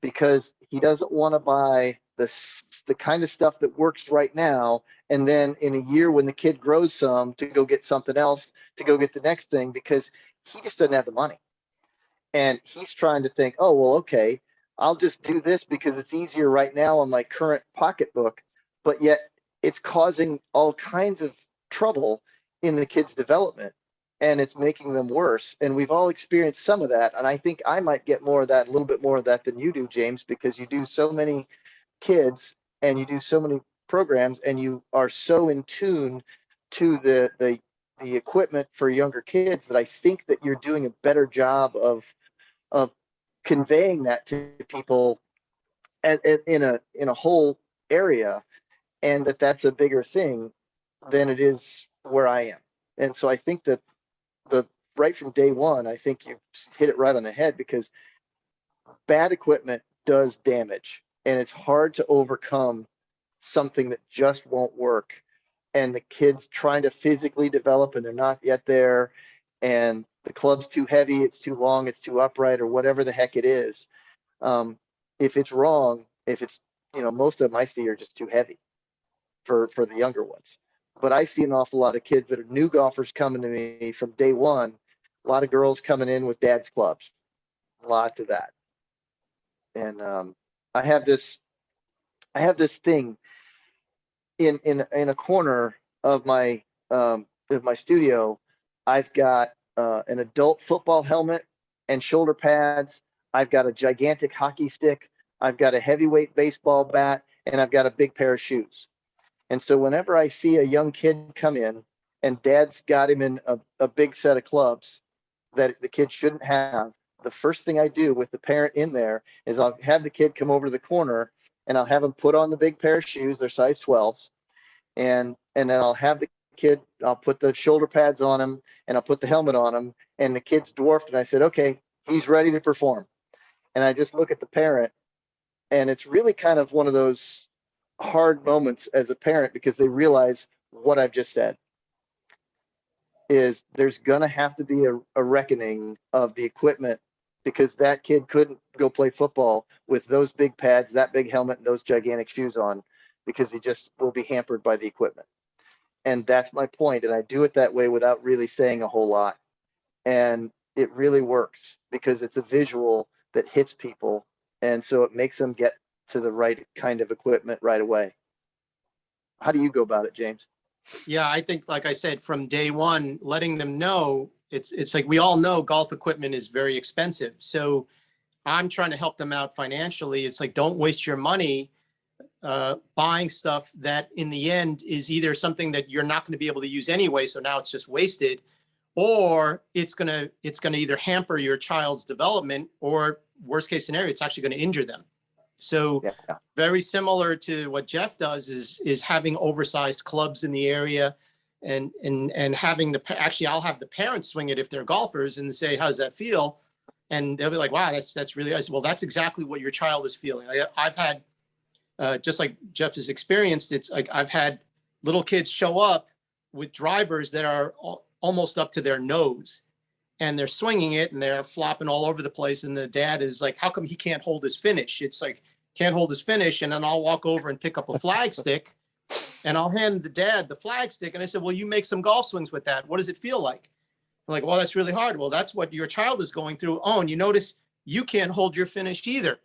because he doesn't want to buy the kind of stuff that works right now, and then in a year when the kid grows some, to go get something else, to go get the next thing, because he just doesn't have the money. And he's trying to think, oh, well, okay, I'll just do this because it's easier right now on my current pocketbook, but yet it's causing all kinds of trouble in the kid's development, and it's making them worse. And we've all experienced some of that. And I think I might get more of that, a little bit more of that than you do, James, because you do so many kids and you do so many programs, and you are so in tune to the equipment for younger kids, that I think that you're doing a better job of conveying that to people in a whole area, and that's a bigger thing than it is where I am. And so I think that right from day one, I think you hit it right on the head, because bad equipment does damage, and it's hard to overcome something that just won't work. And the kids trying to physically develop, and they're not yet there, and the club's too heavy, it's too long, it's too upright, or whatever the heck it is. If it's wrong, if it's, most of them I see are just too heavy for the younger ones. But I see an awful lot of kids that are new golfers coming to me from day one. A lot of girls coming in with dad's clubs, lots of that. And I have this thing in a corner of my studio. I've got an adult football helmet and shoulder pads. I've got a gigantic hockey stick. I've got a heavyweight baseball bat, and I've got a big pair of shoes. And so whenever I see a young kid come in and dad's got him in a big set of clubs that the kid shouldn't have, the first thing I do with the parent in there is I'll have the kid come over to the corner, and I'll have him put on the big pair of shoes, they're size 12s. And then I'll have the kid, I'll put the shoulder pads on him, and I'll put the helmet on him, and the kid's dwarfed. And I said, okay, he's ready to perform. And I just look at the parent, and it's really kind of one of those hard moments as a parent, because they realize what I've just said is there's going to have to be a reckoning of the equipment, because that kid couldn't go play football with those big pads, that big helmet, and those gigantic shoes on, because he just will be hampered by the equipment. And that's my point. And I do it that way without really saying a whole lot. And it really works, because it's a visual that hits people. And so it makes them get to the right kind of equipment right away. How do you go about it, James? Yeah, I think, like I said, from day one, letting them know, it's like we all know golf equipment is very expensive. So I'm trying to help them out financially. It's like, don't waste your money buying stuff that in the end is either something that you're not going to be able to use anyway, so now it's just wasted, or it's gonna either hamper your child's development, or worst case scenario, it's actually going to injure them. So Yeah. very similar to what Jeff does is having oversized clubs in the area, and having actually I'll have the parents swing it if they're golfers and say, how does that feel? And they'll be like, wow, that's really nice. Well, that's exactly what your child is feeling. I've had just like Jeff has experienced, it's like I've had little kids show up with drivers that are almost up to their nose, and they're swinging it and they're flopping all over the place. And the dad is like, how come he can't hold his finish? It's like, can't hold his finish. And then I'll walk over and pick up a flag stick and I'll hand the dad the flag stick. And I said, well, you make some golf swings with that. What does it feel like? I'm like, well, that's really hard. Well, that's what your child is going through. Oh, and you notice you can't hold your finish either.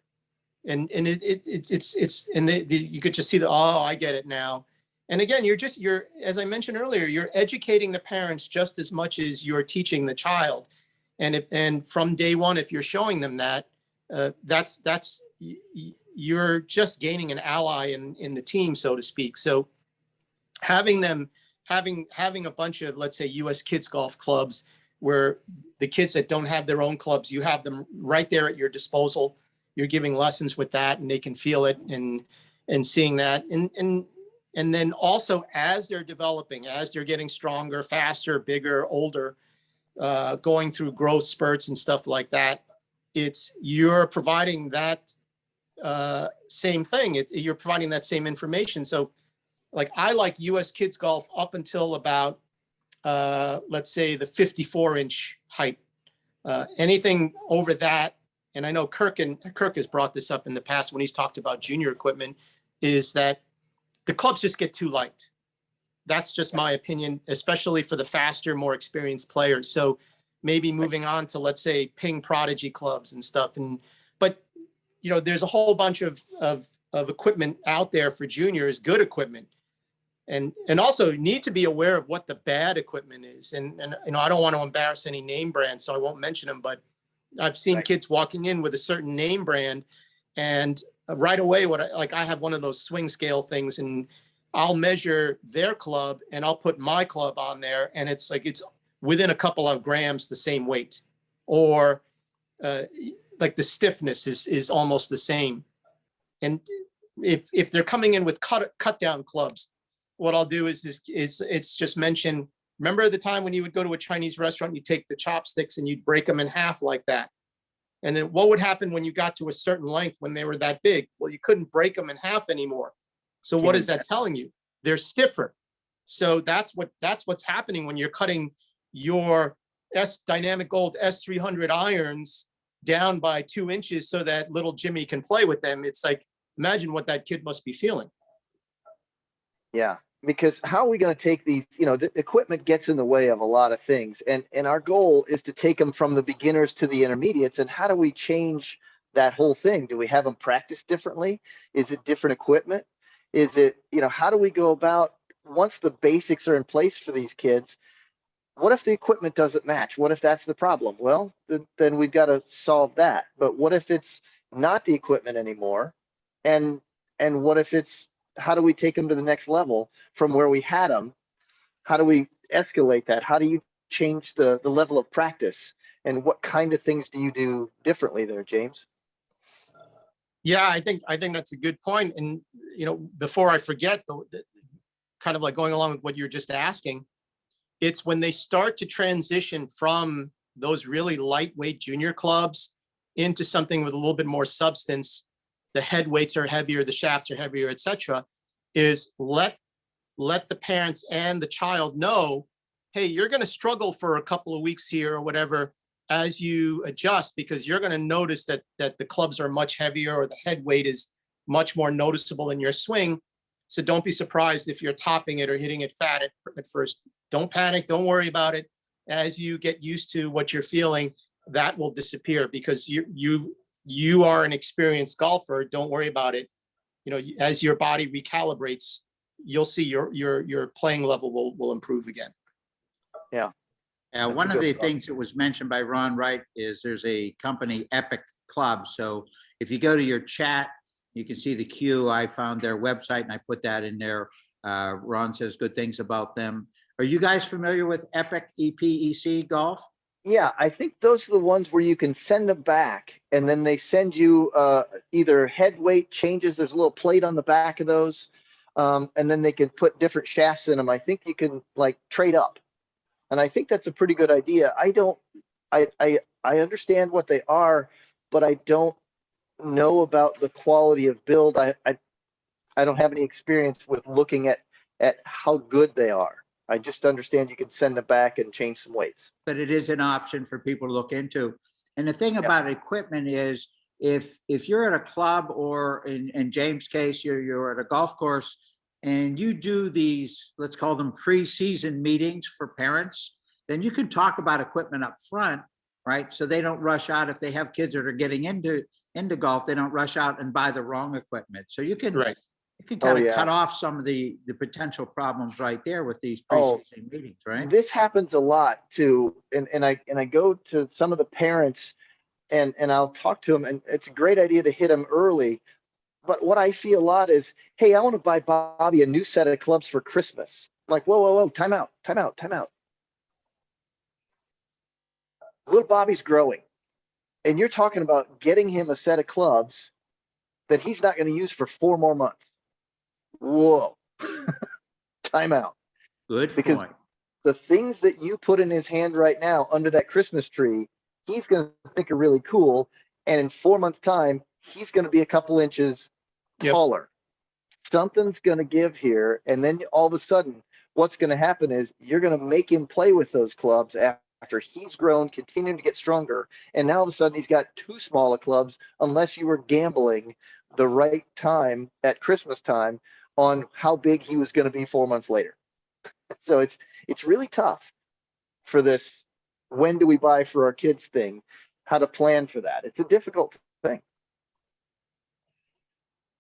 And you could just see oh, I get it now. And again, you're, as I mentioned earlier, you're educating the parents just as much as you're teaching the child. And from day one, if you're showing them that, you're just gaining an ally in the team, so to speak. So having a bunch of, let's say, US kids golf clubs where the kids that don't have their own clubs, you have them right there at your disposal. You're giving lessons with that and they can feel it and seeing that. And then also as they're developing, as they're getting stronger, faster, bigger, older, going through growth spurts and stuff like that, you're providing that same thing. You're providing that same information. So like I like US kids golf up until about, let's say the 54-inch height. Anything over that, and I know Kirk has brought this up in the past when he's talked about junior equipment, is that the clubs just get too light. That's just my opinion, especially for the faster, more experienced players. So maybe moving on to, let's say, Ping Prodigy clubs and stuff. But you know, there's a whole bunch of equipment out there for juniors, good equipment. And also need to be aware of what the bad equipment is. And you know, I don't want to embarrass any name brands, so I won't mention them, but I've seen kids walking in with a certain name brand and right away, I have one of those swing scale things and I'll measure their club and I'll put my club on there. And it's within a couple of grams, the same weight, or like the stiffness is almost the same. And if they're coming in with cut down clubs, what I'll do is it's just mention, remember the time when you would go to a Chinese restaurant, you take the chopsticks and you'd break them in half like that. And then what would happen when you got to a certain length when they were that big? Well, you couldn't break them in half anymore. So what is that telling you? They're stiffer. So that's what's happening when you're cutting your Dynamic Gold S300 irons down by 2 inches so that little Jimmy can play with them. It's like, imagine what that kid must be feeling. Yeah. Because how are we going to take these, the equipment gets in the way of a lot of things. And our goal is to take them from the beginners to the intermediates. And how do we change that whole thing? Do we have them practice differently? Is it different equipment? Is it, how do we go about, once the basics are in place for these kids, what if the equipment doesn't match? What if that's the problem? Well, then we've got to solve that. But what if it's not the equipment anymore? And what if it's, how do we take them to the next level from where we had them? How do we escalate that? How do you change the level of practice? And what kind of things do you do differently there, James? Yeah, I think that's a good point. And, before I forget, the kind of like going along with what you're just asking, it's when they start to transition from those really lightweight junior clubs into something with a little bit more substance. The head weights are heavier, the shafts are heavier, etc. Is let the parents and the child know, hey, you're going to struggle for a couple of weeks here or whatever as you adjust, because you're going to notice that the clubs are much heavier or the head weight is much more noticeable in your swing. So don't be surprised if you're topping it or hitting it fat at first. Don't panic. Don't worry about it. As you get used to what you're feeling, that will disappear because you are an experienced golfer. Don't worry about it. As your body recalibrates, you'll see your playing level will improve again. Yeah. One of the things that was mentioned by Ron Wright is there's a company, Epic Club. So if you go to your chat, you can see the queue. I found their website and I put that in there. Ron says good things about them. Are you guys familiar with Epic, EPEC Golf? Yeah, I think those are the ones where you can send them back and then they send you either head weight changes. There's a little plate on the back of those. And then they can put different shafts in them. I think you can trade up. And I think that's a pretty good idea. I understand what they are, but I don't know about the quality of build. I don't have any experience with looking at at how good they are. I just understand you can send them back and change some weights. But it is an option for people to look into. And the thing Yep. about equipment is if you're at a club, or in James' case, you're at a golf course and you do these, let's call them pre-season meetings for parents, then you can talk about equipment up front, right? So they don't rush out. If they have kids that are getting into golf, they don't rush out and buy the wrong equipment. So you can, Right. you can kind of yeah. cut off some of the potential problems right there with these Oh, pre-season meetings, right? This happens a lot too. And I go to some of the parents and I'll talk to them, and it's a great idea to hit them early. But what I see a lot is, hey, I want to buy Bobby a new set of clubs for Christmas. I'm like, whoa, whoa, whoa, time out. Little Bobby's growing. And you're talking about getting him a set of clubs that he's not going to use for 4 more months. Whoa. Time out. Good Because point. the things that you put in his hand right now under that Christmas tree, he's going to think are really cool. And in 4 months' time, he's going to be a couple inches Yep. taller. Something's going to give here. And then all of a sudden, what's going to happen is you're going to make him play with those clubs after he's grown, continuing to get stronger. And now all of a sudden, he's got 2 smaller clubs, unless you were gambling the right time at Christmas time on how big he was going to be 4 months later. So it's really tough for this. When do we buy for our kids thing? How to plan for that? It's a difficult thing.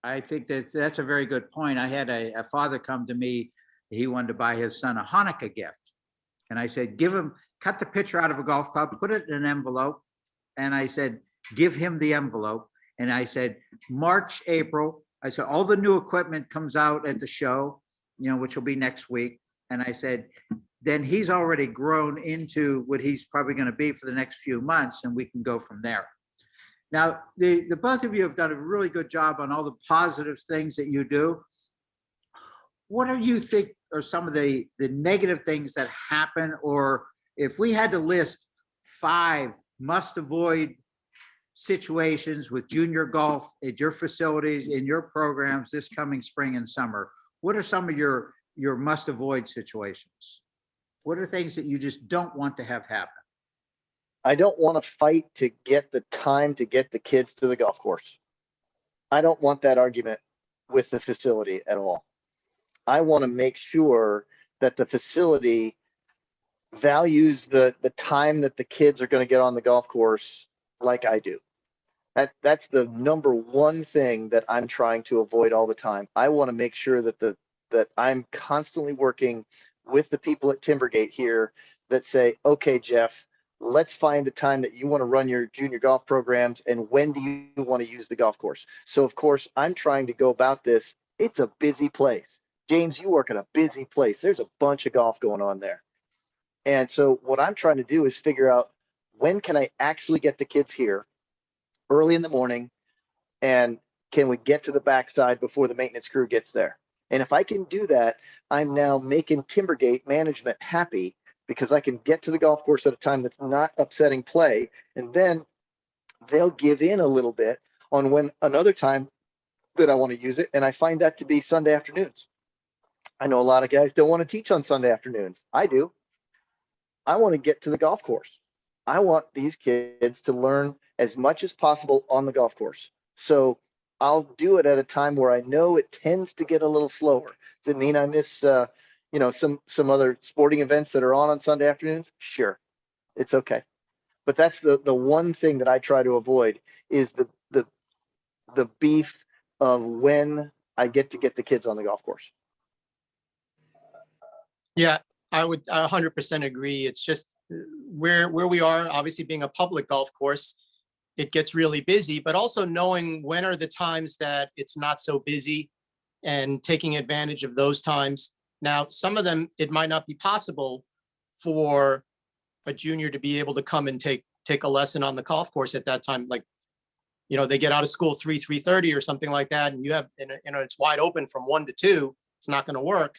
I think that's a very good point. I had a father come to me. He wanted to buy his son a Hanukkah gift. And I said, cut the picture out of a golf club, put it in an envelope. And I said, give him the envelope. And I said, March, April. I said, all the new equipment comes out at the show, which will be next week. And I said, then he's already grown into what he's probably going to be for the next few months, and we can go from there. Now, the both of you have done a really good job on all the positive things that you do. What do you think are some of the negative things that happen? Or if we had to list 5 must-avoid situations with junior golf at your facilities, in your programs this coming spring and summer, what are some of your must-avoid situations? What are things that you just don't want to have happen? I don't want to fight to get the time to get the kids to the golf course. I don't want that argument with the facility at all. I want to make sure that the facility values the time that the kids are going to get on the golf course like I do. That's the number one thing that I'm trying to avoid all the time. I want to make sure that I'm constantly working with the people at Timbergate here that say, okay, Jeff, let's find the time that you want to run your junior golf programs, and when do you want to use the golf course? So of course, I'm trying to go about this. It's a busy place. James, you work at a busy place. There's a bunch of golf going on there. And so what I'm trying to do is figure out, when can I actually get the kids here early in the morning, and can we get to the backside before the maintenance crew gets there? And if I can do that, I'm now making Timbergate management happy, because I can get to the golf course at a time that's not upsetting play. And then they'll give in a little bit on when another time that I want to use it. And I find that to be Sunday afternoons. I know a lot of guys don't want to teach on Sunday afternoons. I do. I want to get to the golf course. I want these kids to learn as much as possible on the golf course. So I'll do it at a time where I know it tends to get a little slower. Does it mean I miss, some other sporting events that are on Sunday afternoons? Sure, it's okay. But that's the one thing that I try to avoid, is the beef of when I get the kids on the golf course. Yeah, I would 100% agree. It's just where we are, obviously being a public golf course, it gets really busy, but also knowing when are the times that it's not so busy and taking advantage of those times. Now, some of them, it might not be possible for a junior to be able to come and take a lesson on the golf course at that time. Like, they get out of school 3:30 or something like that, and it's wide open from 1 to 2. It's not going to work.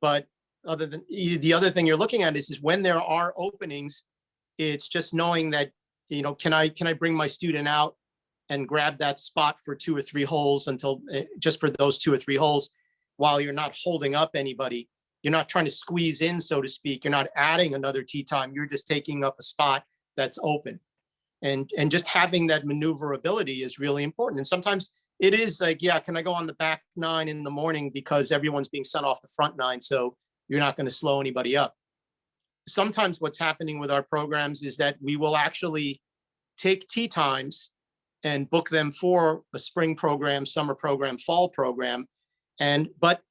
But the other thing you're looking at is when there are openings, it's just knowing that, can I bring my student out and grab that spot for 2 or 3 holes just for those 2 or 3 holes. while you're not holding up anybody. You're not trying to squeeze in, so to speak. You're not adding another tee time. You're just taking up a spot that's open. And just having that maneuverability is really important. And sometimes it is like, yeah, can I go on the back nine in the morning because everyone's being sent off the front nine, so you're not going to slow anybody up. Sometimes what's happening with our programs is that we will actually take tee times and book them for a spring program, summer program, fall program. But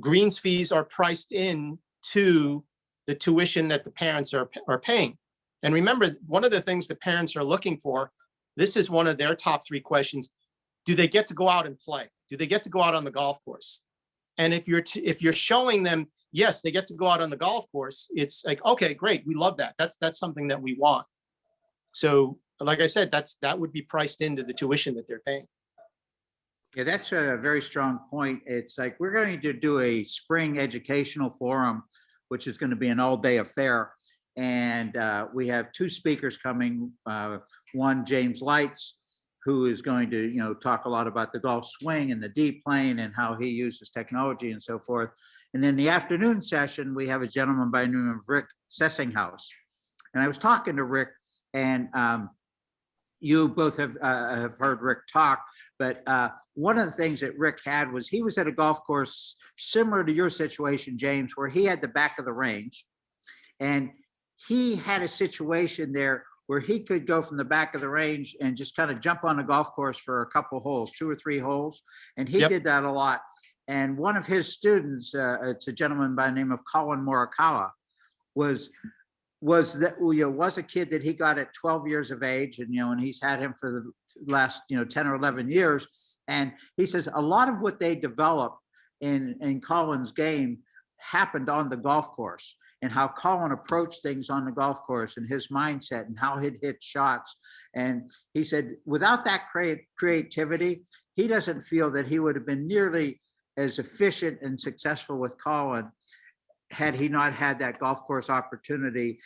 greens fees are priced in to the tuition that the parents are paying. And remember, one of the things the parents are looking for, this is one of their top 3 questions. Do they get to go out and play? Do they get to go out on the golf course? And if you're showing them, yes, they get to go out on the golf course, it's like, okay, great. We love that. That's something that we want. So like I said, that would be priced into the tuition that they're paying. Yeah, that's a very strong point. It's like we're going to do a spring educational forum, which is going to be an all-day affair. And we have 2 speakers coming. One, James Lights, who is going to, talk a lot about the golf swing and the deep plane and how he uses technology and so forth. And then the afternoon session, we have a gentleman by the name of Rick Sessinghaus. And I was talking to Rick, and you both have heard Rick talk, but one of the things that Rick had was he was at a golf course similar to your situation, James, where he had the back of the range, and he had a situation there where he could go from the back of the range and just kind of jump on a golf course for a couple holes, 2 or 3 holes. And he did that a lot. And one of his students, it's a gentleman by the name of Colin Morikawa, was a kid that he got at 12 years of age, and he's had him for the last 10 or 11 years. And he says a lot of what they developed in Colin's game happened on the golf course, and how Colin approached things on the golf course and his mindset and how he'd hit shots. And he said without that creativity, he doesn't feel that he would have been nearly as efficient and successful with Colin had he not had that golf course opportunity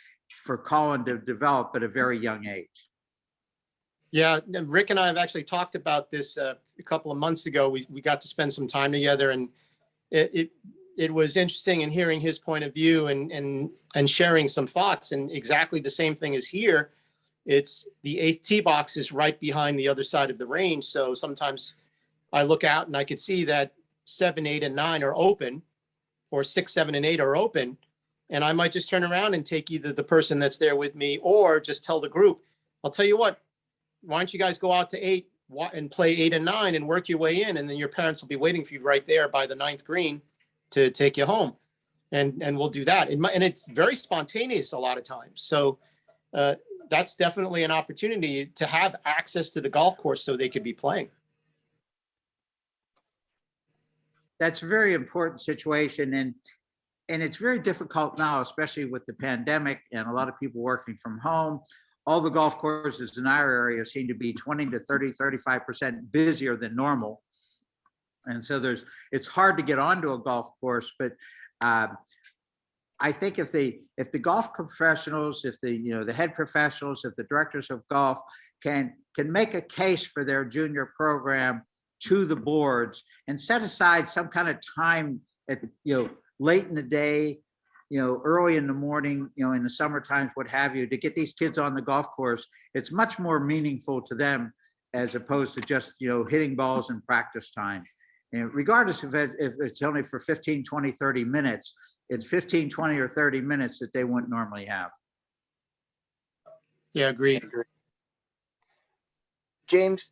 for Colin to develop at a very young age. Yeah, Rick and I have actually talked about this a couple of months ago. We got to spend some time together, and it was interesting in hearing his point of view and sharing some thoughts. And exactly the same thing is here. It's the 8th tee box is right behind the other side of the range. So sometimes I look out and I could see that 7, 8, and 9 are open, or 6, 7, and 8 are open. And I might just turn around and take either the person that's there with me or just tell the group, I'll tell you what, why don't you guys go out to 8 and play 8 and 9 and work your way in. And then your parents will be waiting for you right there by the 9th green to take you home. And we'll do that. And it's very spontaneous a lot of times. So that's definitely an opportunity to have access to the golf course so they could be playing. That's a very important situation. And it's very difficult now, especially with the pandemic and a lot of people working from home. All the golf courses in our area seem to be 20 to 30, 35% busier than normal. And so it's hard to get onto a golf course, but I think if the golf professionals, if the head professionals, if the directors of golf can make a case for their junior program to the boards and set aside some kind of time at late in the day, early in the morning, in the summer times, what have you, to get these kids on the golf course, it's much more meaningful to them as opposed to just, hitting balls in practice time. And regardless if it's only for 15, 20, 30 minutes, it's 15, 20, or 30 minutes that they wouldn't normally have. Yeah, agreed. James,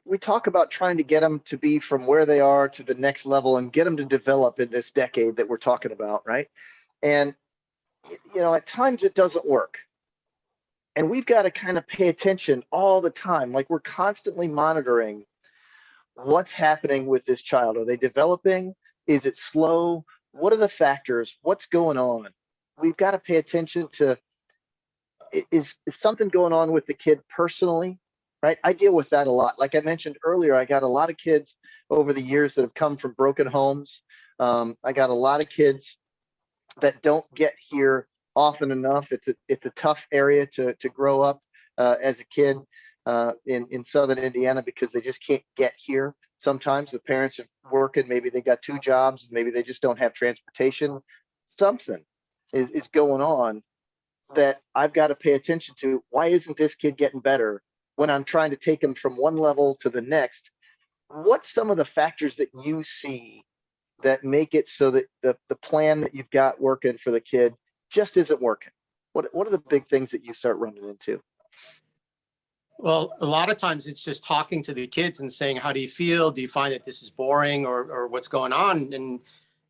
we talk about trying to get them to be from where they are to the next level and get them to develop in this decade that we're talking about, right? And, at times it doesn't work. And we've got to kind of pay attention all the time. Like we're constantly monitoring what's happening with this child. Are they developing? Is it slow? What are the factors? What's going on? We've got to pay attention to, is something going on with the kid personally? Right? I deal with that a lot. Like I mentioned earlier, I got a lot of kids over the years that have come from broken homes. I got a lot of kids that don't get here often enough. It's a tough area to grow up as a kid in Southern Indiana because they just can't get here. Sometimes the parents are working, maybe they got 2 jobs, maybe they just don't have transportation. Something is going on that I've got to pay attention to. Why isn't this kid getting better when I'm trying to take him from one level to the next? What's some of the factors that you see that make it so that the plan that you've got working for the kid just isn't working? What are the big things that you start running into? Well, a lot of times it's just talking to the kids and saying, how do you feel? Do you find that this is boring, or what's going on?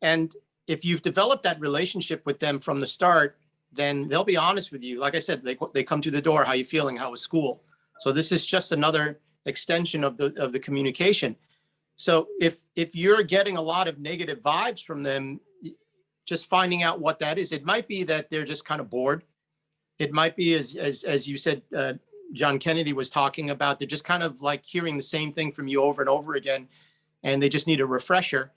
And if you've developed that relationship with them from the start, then they'll be honest with you. Like I said, they come to the door, how you feeling? How was school? So this is just another extension of the communication. So if you're getting a lot of negative vibes from them, just finding out what that is. It might be that they're just kind of bored. It might be, as you said, John Kennedy was talking about, they're just kind of like hearing the same thing from you over and over again, and they just need a refresher.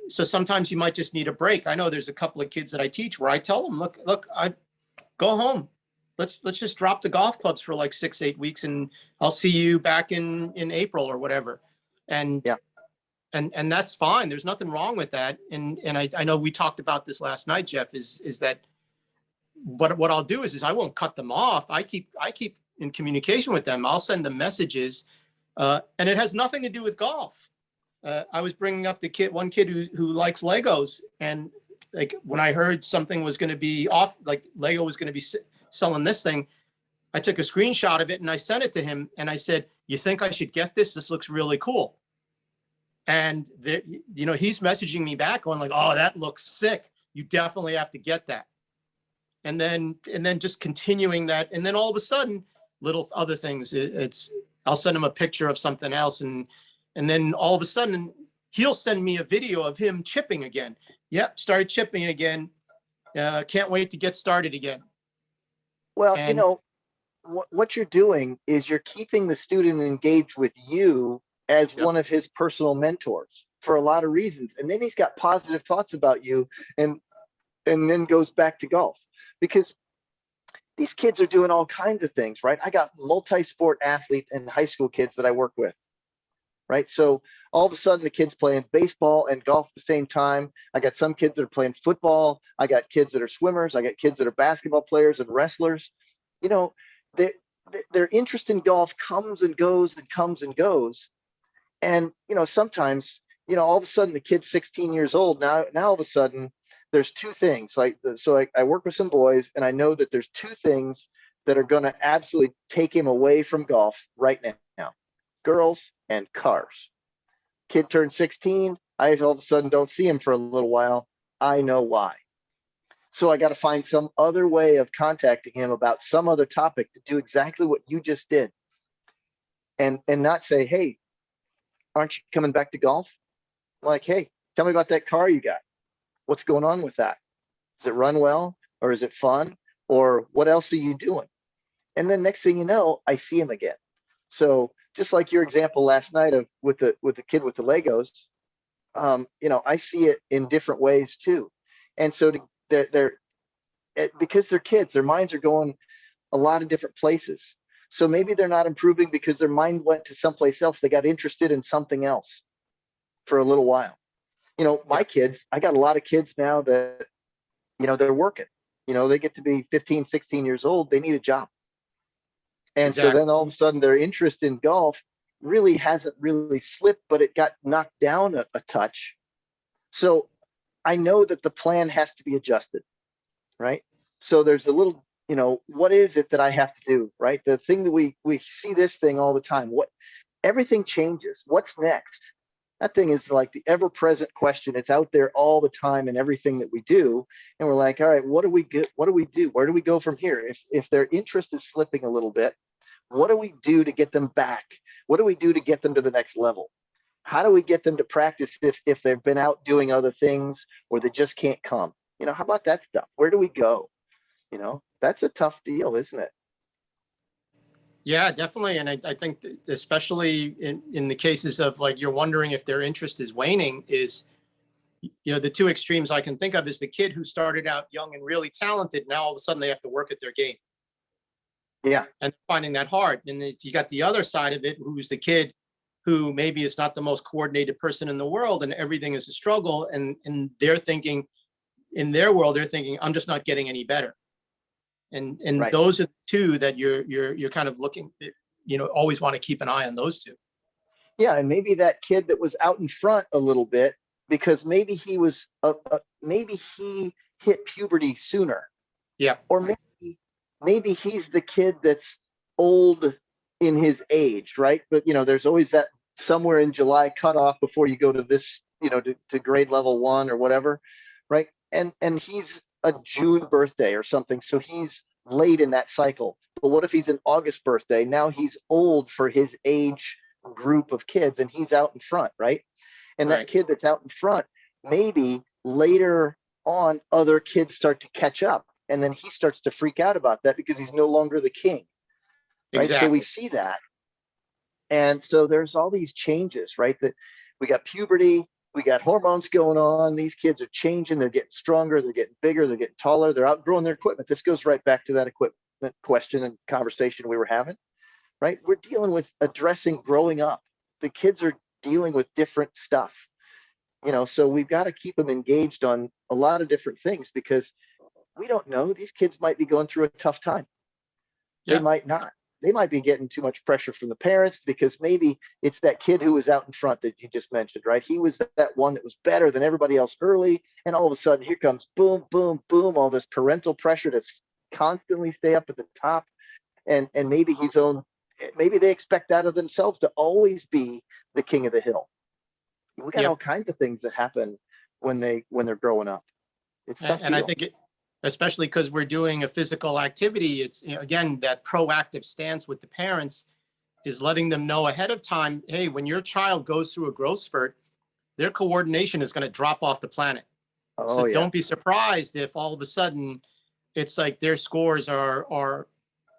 So sometimes you might just need a break. I know there's a couple of kids that I teach where I tell them, look, I go home. Let's just drop the golf clubs for like 6-8 weeks, and I'll see you back in April or whatever. And yeah. And that's fine. There's nothing wrong with that. And I know we talked about this last night, Jeff, is that what I'll do is I won't cut them off. I keep in communication with them. I'll send them messages, and it has nothing to do with golf. I was bringing up one kid who likes Legos, and like when I heard something was going to be off, like Lego was going to be selling this thing, I took a screenshot of it and I sent it to him, and I said, "You think I should get this? This looks really cool." And he's messaging me back going like, "Oh, that looks sick. You definitely have to get that." And then just continuing that. And then all of a sudden, little other things, I'll send him a picture of something else. And then all of a sudden he'll send me a video of him chipping again. Yep. Started chipping again. Can't wait to get started again. Well, what you're doing is you're keeping the student engaged with you as one of his personal mentors for a lot of reasons. And then he's got positive thoughts about you, and then goes back to golf, because these kids are doing all kinds of things, right? I got multi-sport athletes and high school kids that I work with, right? So all of a sudden the kids playing baseball and golf at the same time. I got some kids that are playing football. I got kids that are swimmers. I got kids that are basketball players and wrestlers. Their interest in golf comes and goes and comes and goes. And, sometimes, all of a sudden the kid's 16 years old. Now all of a sudden there's two things. So I work with some boys, and I know that there's two things that are going to absolutely take him away from golf right now: girls and cars. Kid turned 16. I all of a sudden don't see him for a little while. I know why. So I got to find some other way of contacting him about some other topic to do exactly what you just did. And not say, "Hey, aren't you coming back to golf?" Like, "Hey, tell me about that car you got. What's going on with that? Does it run well, or is it fun, or what else are you doing?" And then next thing you know, I see him again. So just like your example last night with the kid with the Legos, I see it in different ways too. And so because they're kids, their minds are going a lot of different places. So maybe they're not improving because their mind went to someplace else. They got interested in something else for a little while. My kids, I got a lot of kids now that, they're working. They get to be 15, 16 years old. They need a job. And Exactly. So then all of a sudden their interest in golf really hasn't really slipped, but it got knocked down a touch. So I know that the plan has to be adjusted, right? So there's a little, what is it that I have to do, right? The thing that we see this thing all the time. Everything changes. What's next? That thing is like the ever-present question. It's out there all the time in everything that we do. And we're like, all right, what do we do? Where do we go from here? If their interest is slipping a little bit, what do we do to get them back? What do we do to get them to the next level? How do we get them to practice if they've been out doing other things, or they just can't come? How about that stuff? Where do we go? That's a tough deal, isn't it? Yeah, definitely. And I think that especially in the cases of like, you're wondering if their interest is waning, is, the two extremes I can think of is the kid who started out young and really talented. Now all of a sudden they have to work at their game. Yeah. And finding that hard. And you got the other side of it, who's the kid who maybe is not the most coordinated person in the world and everything is a struggle. And they're thinking, in their world, they're thinking, I'm just not getting any better. And Right. those are the two that you're kind of looking, always want to keep an eye on those two. Yeah, and maybe that kid that was out in front a little bit because maybe he was maybe he hit puberty sooner. Yeah. Or maybe he's the kid that's old in his age, right? But there's always that somewhere in July cutoff before you go to this, to grade level 1 or whatever, right? And he's a June birthday or something, so he's late in that cycle. But what if he's an August birthday? Now he's old for his age group of kids and he's out in front, right? And that Right. kid that's out in front, maybe later on other kids start to catch up, and then he starts to freak out about that because he's no longer the king, right? So we Exactly. see that. And so there's all these changes, right? That we got puberty, we got hormones going on. These kids are changing. They're getting stronger. They're getting bigger. They're getting taller. They're outgrowing their equipment. This goes right back to that equipment question and conversation we were having, right? We're dealing with addressing growing up. The kids are dealing with different stuff, so we've got to keep them engaged on a lot of different things because we don't know. These kids might be going through a tough time. They Yeah. might not. They might be getting too much pressure from the parents because maybe it's that kid who was out in front that you just mentioned, right? He was that one that was better than everybody else early. And all of a sudden, here comes boom, boom, boom, all this parental pressure to constantly stay up at the top. And maybe maybe they expect that of themselves to always be the king of the hill. We got Yep. all kinds of things that happen when they're growing up. It's tough. And I think especially because we're doing a physical activity, it's, again, that proactive stance with the parents is letting them know ahead of time, hey, when your child goes through a growth spurt, their coordination is going to drop off the planet. So don't be surprised if all of a sudden it's like their scores are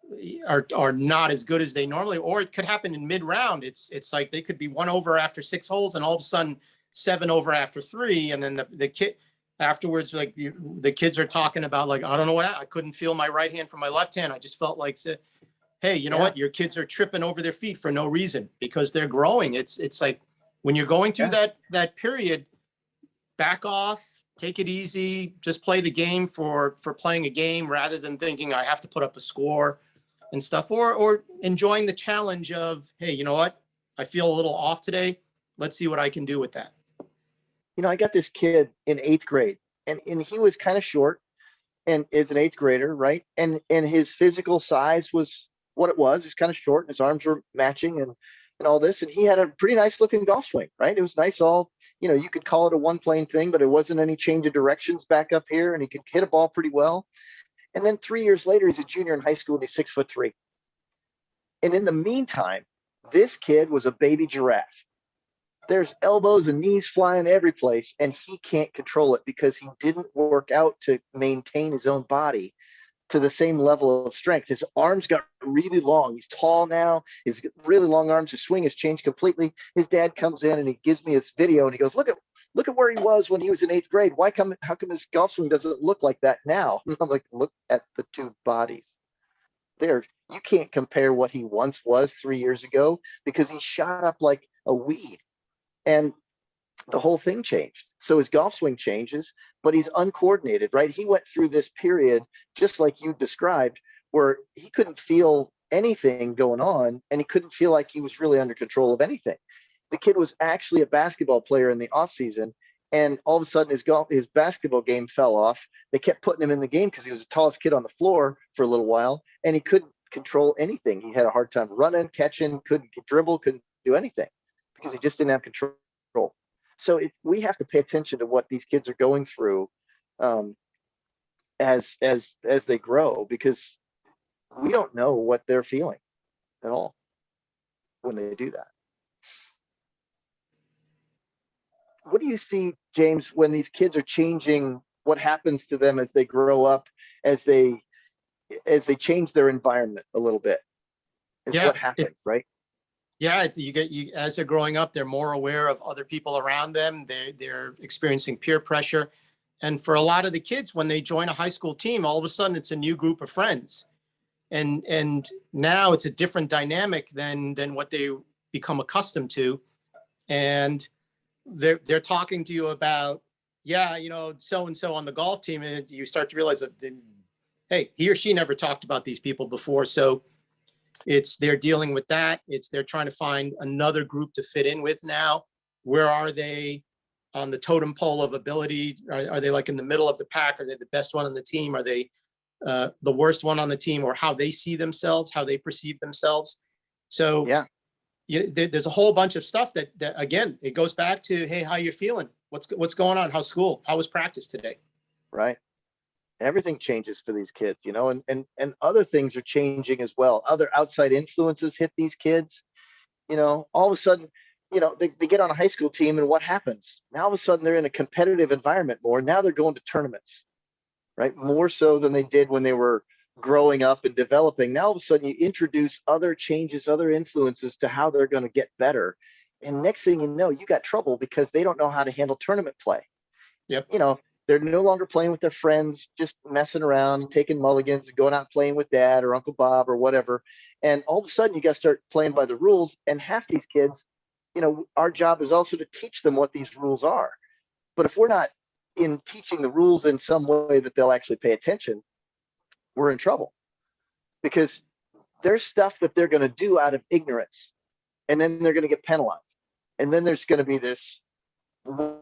not as good as they normally, or it could happen in mid-round. It's like they could be 1 over after 6 holes and all of a sudden 7 over after 3. And then the kid afterwards, like the kids are talking about, like, I don't know what, I couldn't feel my right hand from my left hand. I just felt like, hey, you know what? Your kids are tripping over their feet for no reason because they're growing. It's like when you're going through that period, back off, take it easy, just play the game for playing a game rather than thinking I have to put up a score and stuff, or enjoying the challenge of, hey, you know what? I feel a little off today. Let's see what I can do with that. I got this kid in 8th grade and he was kind of short and is an 8th grader, right? And his physical size was what it was. He was kind of short and his arms were matching and all this. And he had a pretty nice looking golf swing, right? It was nice. All, you could call it a one plane thing, but it wasn't any change of directions back up here. And he could hit a ball pretty well. And then 3 years later, he's a junior in high school and he's 6'3". And in the meantime, this kid was a baby giraffe. There's elbows and knees flying every place, and he can't control it because he didn't work out to maintain his own body to the same level of strength. His arms got really long. He's tall now. He's got really long arms. His swing has changed completely. His dad comes in and he gives me this video and he goes, look at where he was when he was in 8th grade. How come his golf swing doesn't look like that now? I'm like, look at the two bodies. You can't compare what he once was 3 years ago because he shot up like a weed. And the whole thing changed. So his golf swing changes, but he's uncoordinated, right? He went through this period, just like you described, where he couldn't feel anything going on and he couldn't feel like he was really under control of anything. The kid was actually a basketball player in the off season, and all of a sudden his basketball game fell off. They kept putting him in the game because he was the tallest kid on the floor for a little while, and he couldn't control anything. He had a hard time running, catching, couldn't dribble, couldn't do anything because he just didn't have control. So we have to pay attention to what these kids are going through as they grow, because we don't know what they're feeling at all when they do that. What do you see, James, when these kids are changing? What happens to them as they grow up, as they change their environment a little bit? What happens, right? Yeah, you as they're growing up, they're more aware of other people around them. They're experiencing peer pressure, and for a lot of the kids, when they join a high school team, all of a sudden it's a new group of friends, and now it's a different dynamic than what they become accustomed to. And they're talking to you about, yeah, so-and-so on the golf team. And you start to realize that, hey, he or she never talked about these people before. So they're dealing with that. They're trying to find another group to fit in with now. Where are they on the totem pole of ability? Are they like in the middle of the pack? Are they the best one on the team? Are they the worst one on the team? Or how they see themselves, how they perceive themselves? So Yeah. There's a whole bunch of stuff that again, it goes back to, hey, how you feeling? What's going on? How's school? How was practice today? Right. Everything changes for these kids, and other things are changing as well. Other outside influences hit these kids. All of a sudden, they get on a high school team, and what happens? Now all of a sudden they're in a competitive environment more. Now they're going to tournaments, right? More so than they did when they were growing up and developing. Now all of a sudden you introduce other changes, other influences to how they're going to get better. And next thing you know, you got trouble because they don't know how to handle tournament play. Yep. They're no longer playing with their friends, just messing around, taking mulligans and going out and playing with dad or Uncle Bob or whatever. And all of a sudden you got to start playing by the rules. And half these kids, our job is also to teach them what these rules are. But if we're not in teaching the rules in some way that they'll actually pay attention, we're in trouble, because there's stuff that they're going to do out of ignorance, and then they're going to get penalized. And then there's going to be this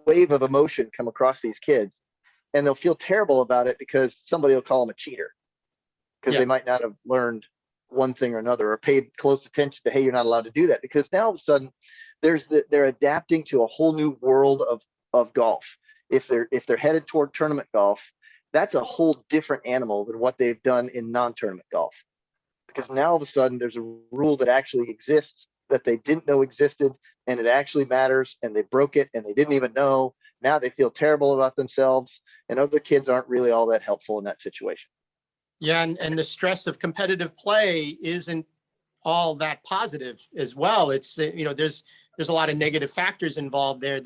wave of emotion come across these kids, and they'll feel terrible about it because somebody will call them a cheater because they might not have learned one thing or another or paid close attention to, hey, you're not allowed to do that. Because now all of a sudden they're adapting to a whole new world of golf. If they're headed toward tournament golf, that's a whole different animal than what they've done in non-tournament golf. Because now all of a sudden there's a rule that actually exists that they didn't know existed, and it actually matters, and they broke it and they didn't even know. Now they feel terrible about themselves, and other kids aren't really all that helpful in that situation. Yeah, and the stress of competitive play isn't all that positive as well. It's there's a lot of negative factors involved there.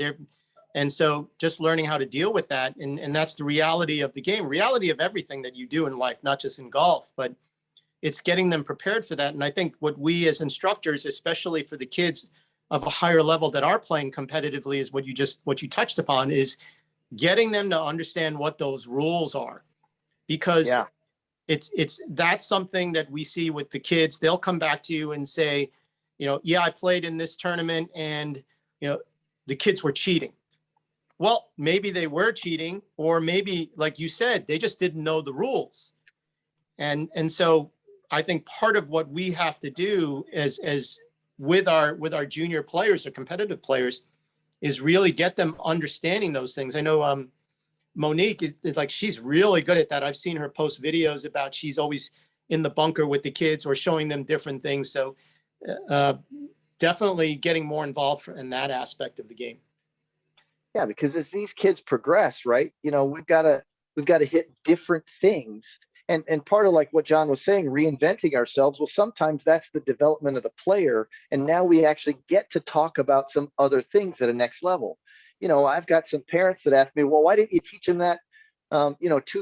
And so just learning how to deal with that, and that's the reality of the game, reality of everything that you do in life, not just in golf, but it's getting them prepared for that. And I think what we as instructors, especially for the kids of a higher level that are playing competitively, is what you touched upon, is getting them to understand what those rules are. Because that's something that we see with the kids. They'll come back to you and say, yeah, I played in this tournament and, the kids were cheating. Well, maybe they were cheating, or maybe, like you said, they just didn't know the rules. And so I think part of what we have to do as with our junior players or competitive players is really get them understanding those things. I know Monique is like, she's really good at that. I've seen her post videos about, she's always in the bunker with the kids or showing them different things. So definitely getting more involved in that aspect of the game. Yeah, because as these kids progress, right, we've got to hit different things. And part of, like what John was saying, reinventing ourselves, well, sometimes that's the development of the player. And now we actually get to talk about some other things at a next level. I've got some parents that ask me, well, why didn't you teach them that, 2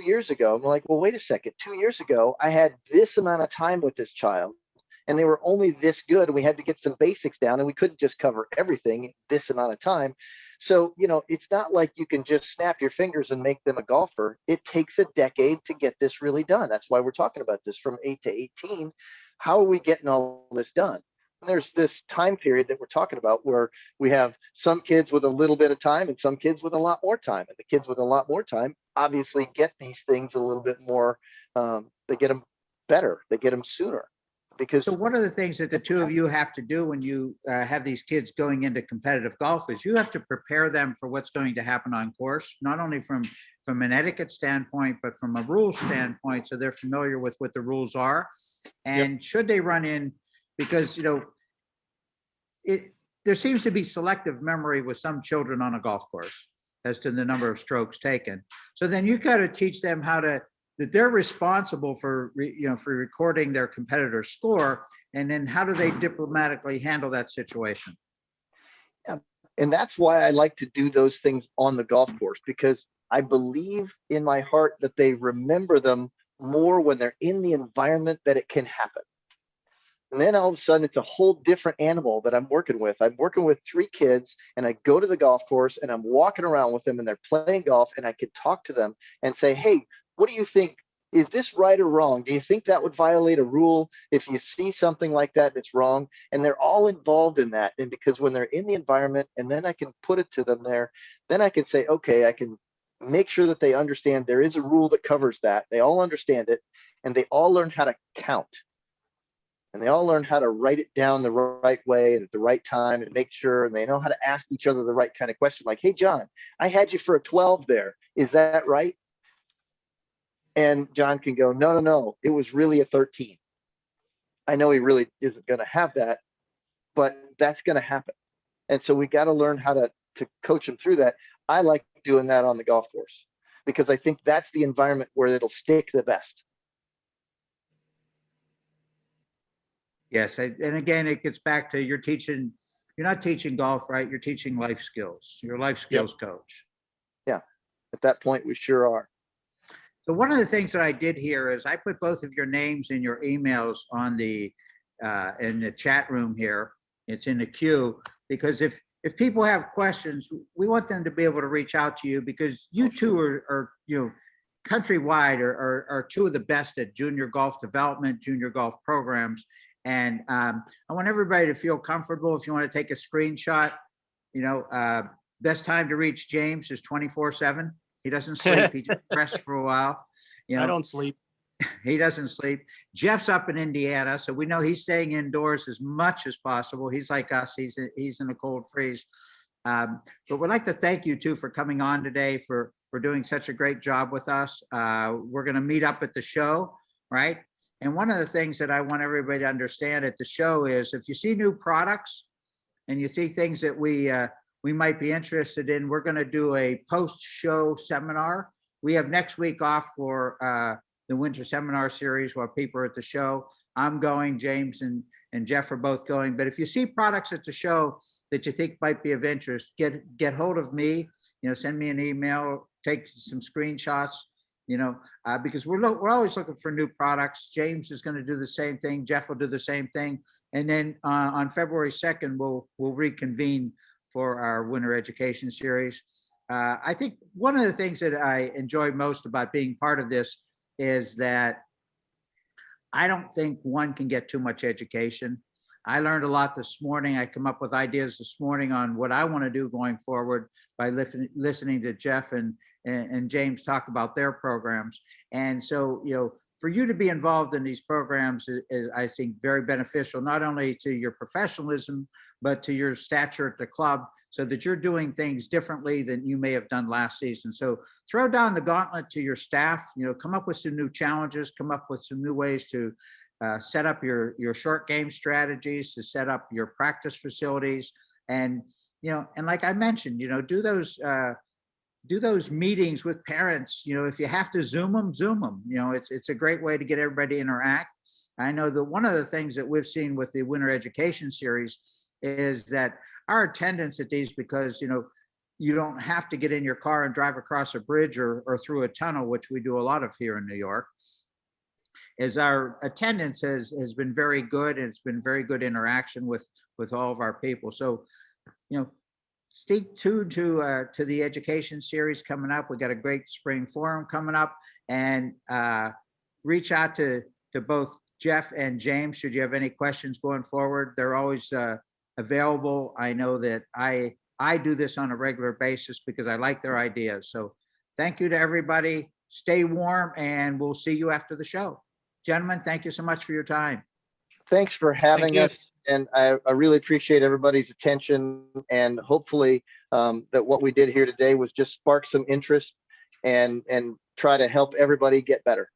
years ago? I'm like, well, wait a second. 2 years ago, I had this amount of time with this child, and they were only this good, and we had to get some basics down, and we couldn't just cover everything this amount of time. So, it's not like you can just snap your fingers and make them a golfer. It takes a decade to get this really done. That's why we're talking about this from 8 to 18. How are we getting all this done? And there's this time period that we're talking about where we have some kids with a little bit of time and some kids with a lot more time. And the kids with a lot more time obviously get these things a little bit more. They get them better. They get them sooner. Because so one of the things that the two of you have to do when you have these kids going into competitive golf is you have to prepare them for what's going to happen on course, not only from an etiquette standpoint, but from a rules standpoint, so they're familiar with what the rules are. And should they run in, because there seems to be selective memory with some children on a golf course as to the number of strokes taken. So then you got to teach them that they're responsible for recording their competitor's score, and then how do they diplomatically handle that situation? Yeah, and that's why I like to do those things on the golf course, because I believe in my heart that they remember them more when they're in the environment that it can happen. And then all of a sudden it's a whole different animal that I'm working with. I'm working with 3 kids and I go to the golf course and I'm walking around with them and they're playing golf and I can talk to them and say, hey, what do you think? Is this right or wrong? Do you think that would violate a rule if you see something like that that's wrong? And they're all involved in that. And because when they're in the environment and then I can put it to them there, then I can say, okay, I can make sure that they understand there is a rule that covers that. They all understand it and they all learn how to count. And they all learn how to write it down the right way and at the right time and make sure, and they know how to ask each other the right kind of question. Like, hey, John, I had you for a 12 there. Is that right? And John can go, no, no, no, it was really a 13. I know he really isn't going to have that, but that's going to happen. And so we got to learn how to coach him through that. I like doing that on the golf course because I think that's the environment where it'll stick the best. Yes, and again, it gets back to you're not teaching golf, right? You're teaching life skills. You're a life skills coach. Yeah, at that point, we sure are. So one of the things that I did here is I put both of your names in your emails on the in the chat room here. It's in the queue because if people have questions, we want them to be able to reach out to you because you two are countrywide are 2 of the best at junior golf development, junior golf programs. And I want everybody to feel comfortable. If you want to take a screenshot, best time to reach James is 24/7. He doesn't sleep. He just rests for a while. I don't sleep. He doesn't sleep. Jeff's up in Indiana, so we know he's staying indoors as much as possible. He's like us. He's in a cold freeze. But we'd like to thank you two for coming on today, for doing such a great job with us. We're going to meet up at the show, right? And one of the things that I want everybody to understand at the show is if you see new products and you see things that we might be interested in, we're going to do a post-show seminar. We have next week off for the winter seminar series while people are at the show. I'm going, James and Jeff are both going. But if you see products at the show that you think might be of interest, get hold of me. Send me an email, take some screenshots. Because we're always looking for new products. James is going to do the same thing. Jeff will do the same thing. And then on February 2nd, we'll reconvene for our winter education series. I think one of the things that I enjoy most about being part of this is that I don't think one can get too much education. I learned a lot this morning. I come up with ideas this morning on what I want to do going forward by listening to Jeff and James talk about their programs. And so, for you to be involved in these programs is, I think, very beneficial, not only to your professionalism, but to your stature at the club, so that you're doing things differently than you may have done last season. So throw down the gauntlet to your staff, come up with some new challenges, come up with some new ways to set up your short game strategies, to set up your practice facilities. And, and like I mentioned, do those meetings with parents. If you have to Zoom them. It's a great way to get everybody to interact. I know that one of the things that we've seen with the winter education series is that our attendance at these, because you don't have to get in your car and drive across a bridge or through a tunnel, which we do a lot of here in New York, is our attendance has been very good, and it's been very good interaction with all of our people. So stay tuned to the education series coming up. We got a great spring forum coming up, and reach out to both Jeff and James should you have any questions going forward. They're always available. I know that I do this on a regular basis because I like their ideas. So thank you to everybody. Stay warm, and we'll see you after the show. Gentlemen, thank you so much for your time. Thanks for having us. And I really appreciate everybody's attention, and hopefully that what we did here today was just spark some interest and try to help everybody get better.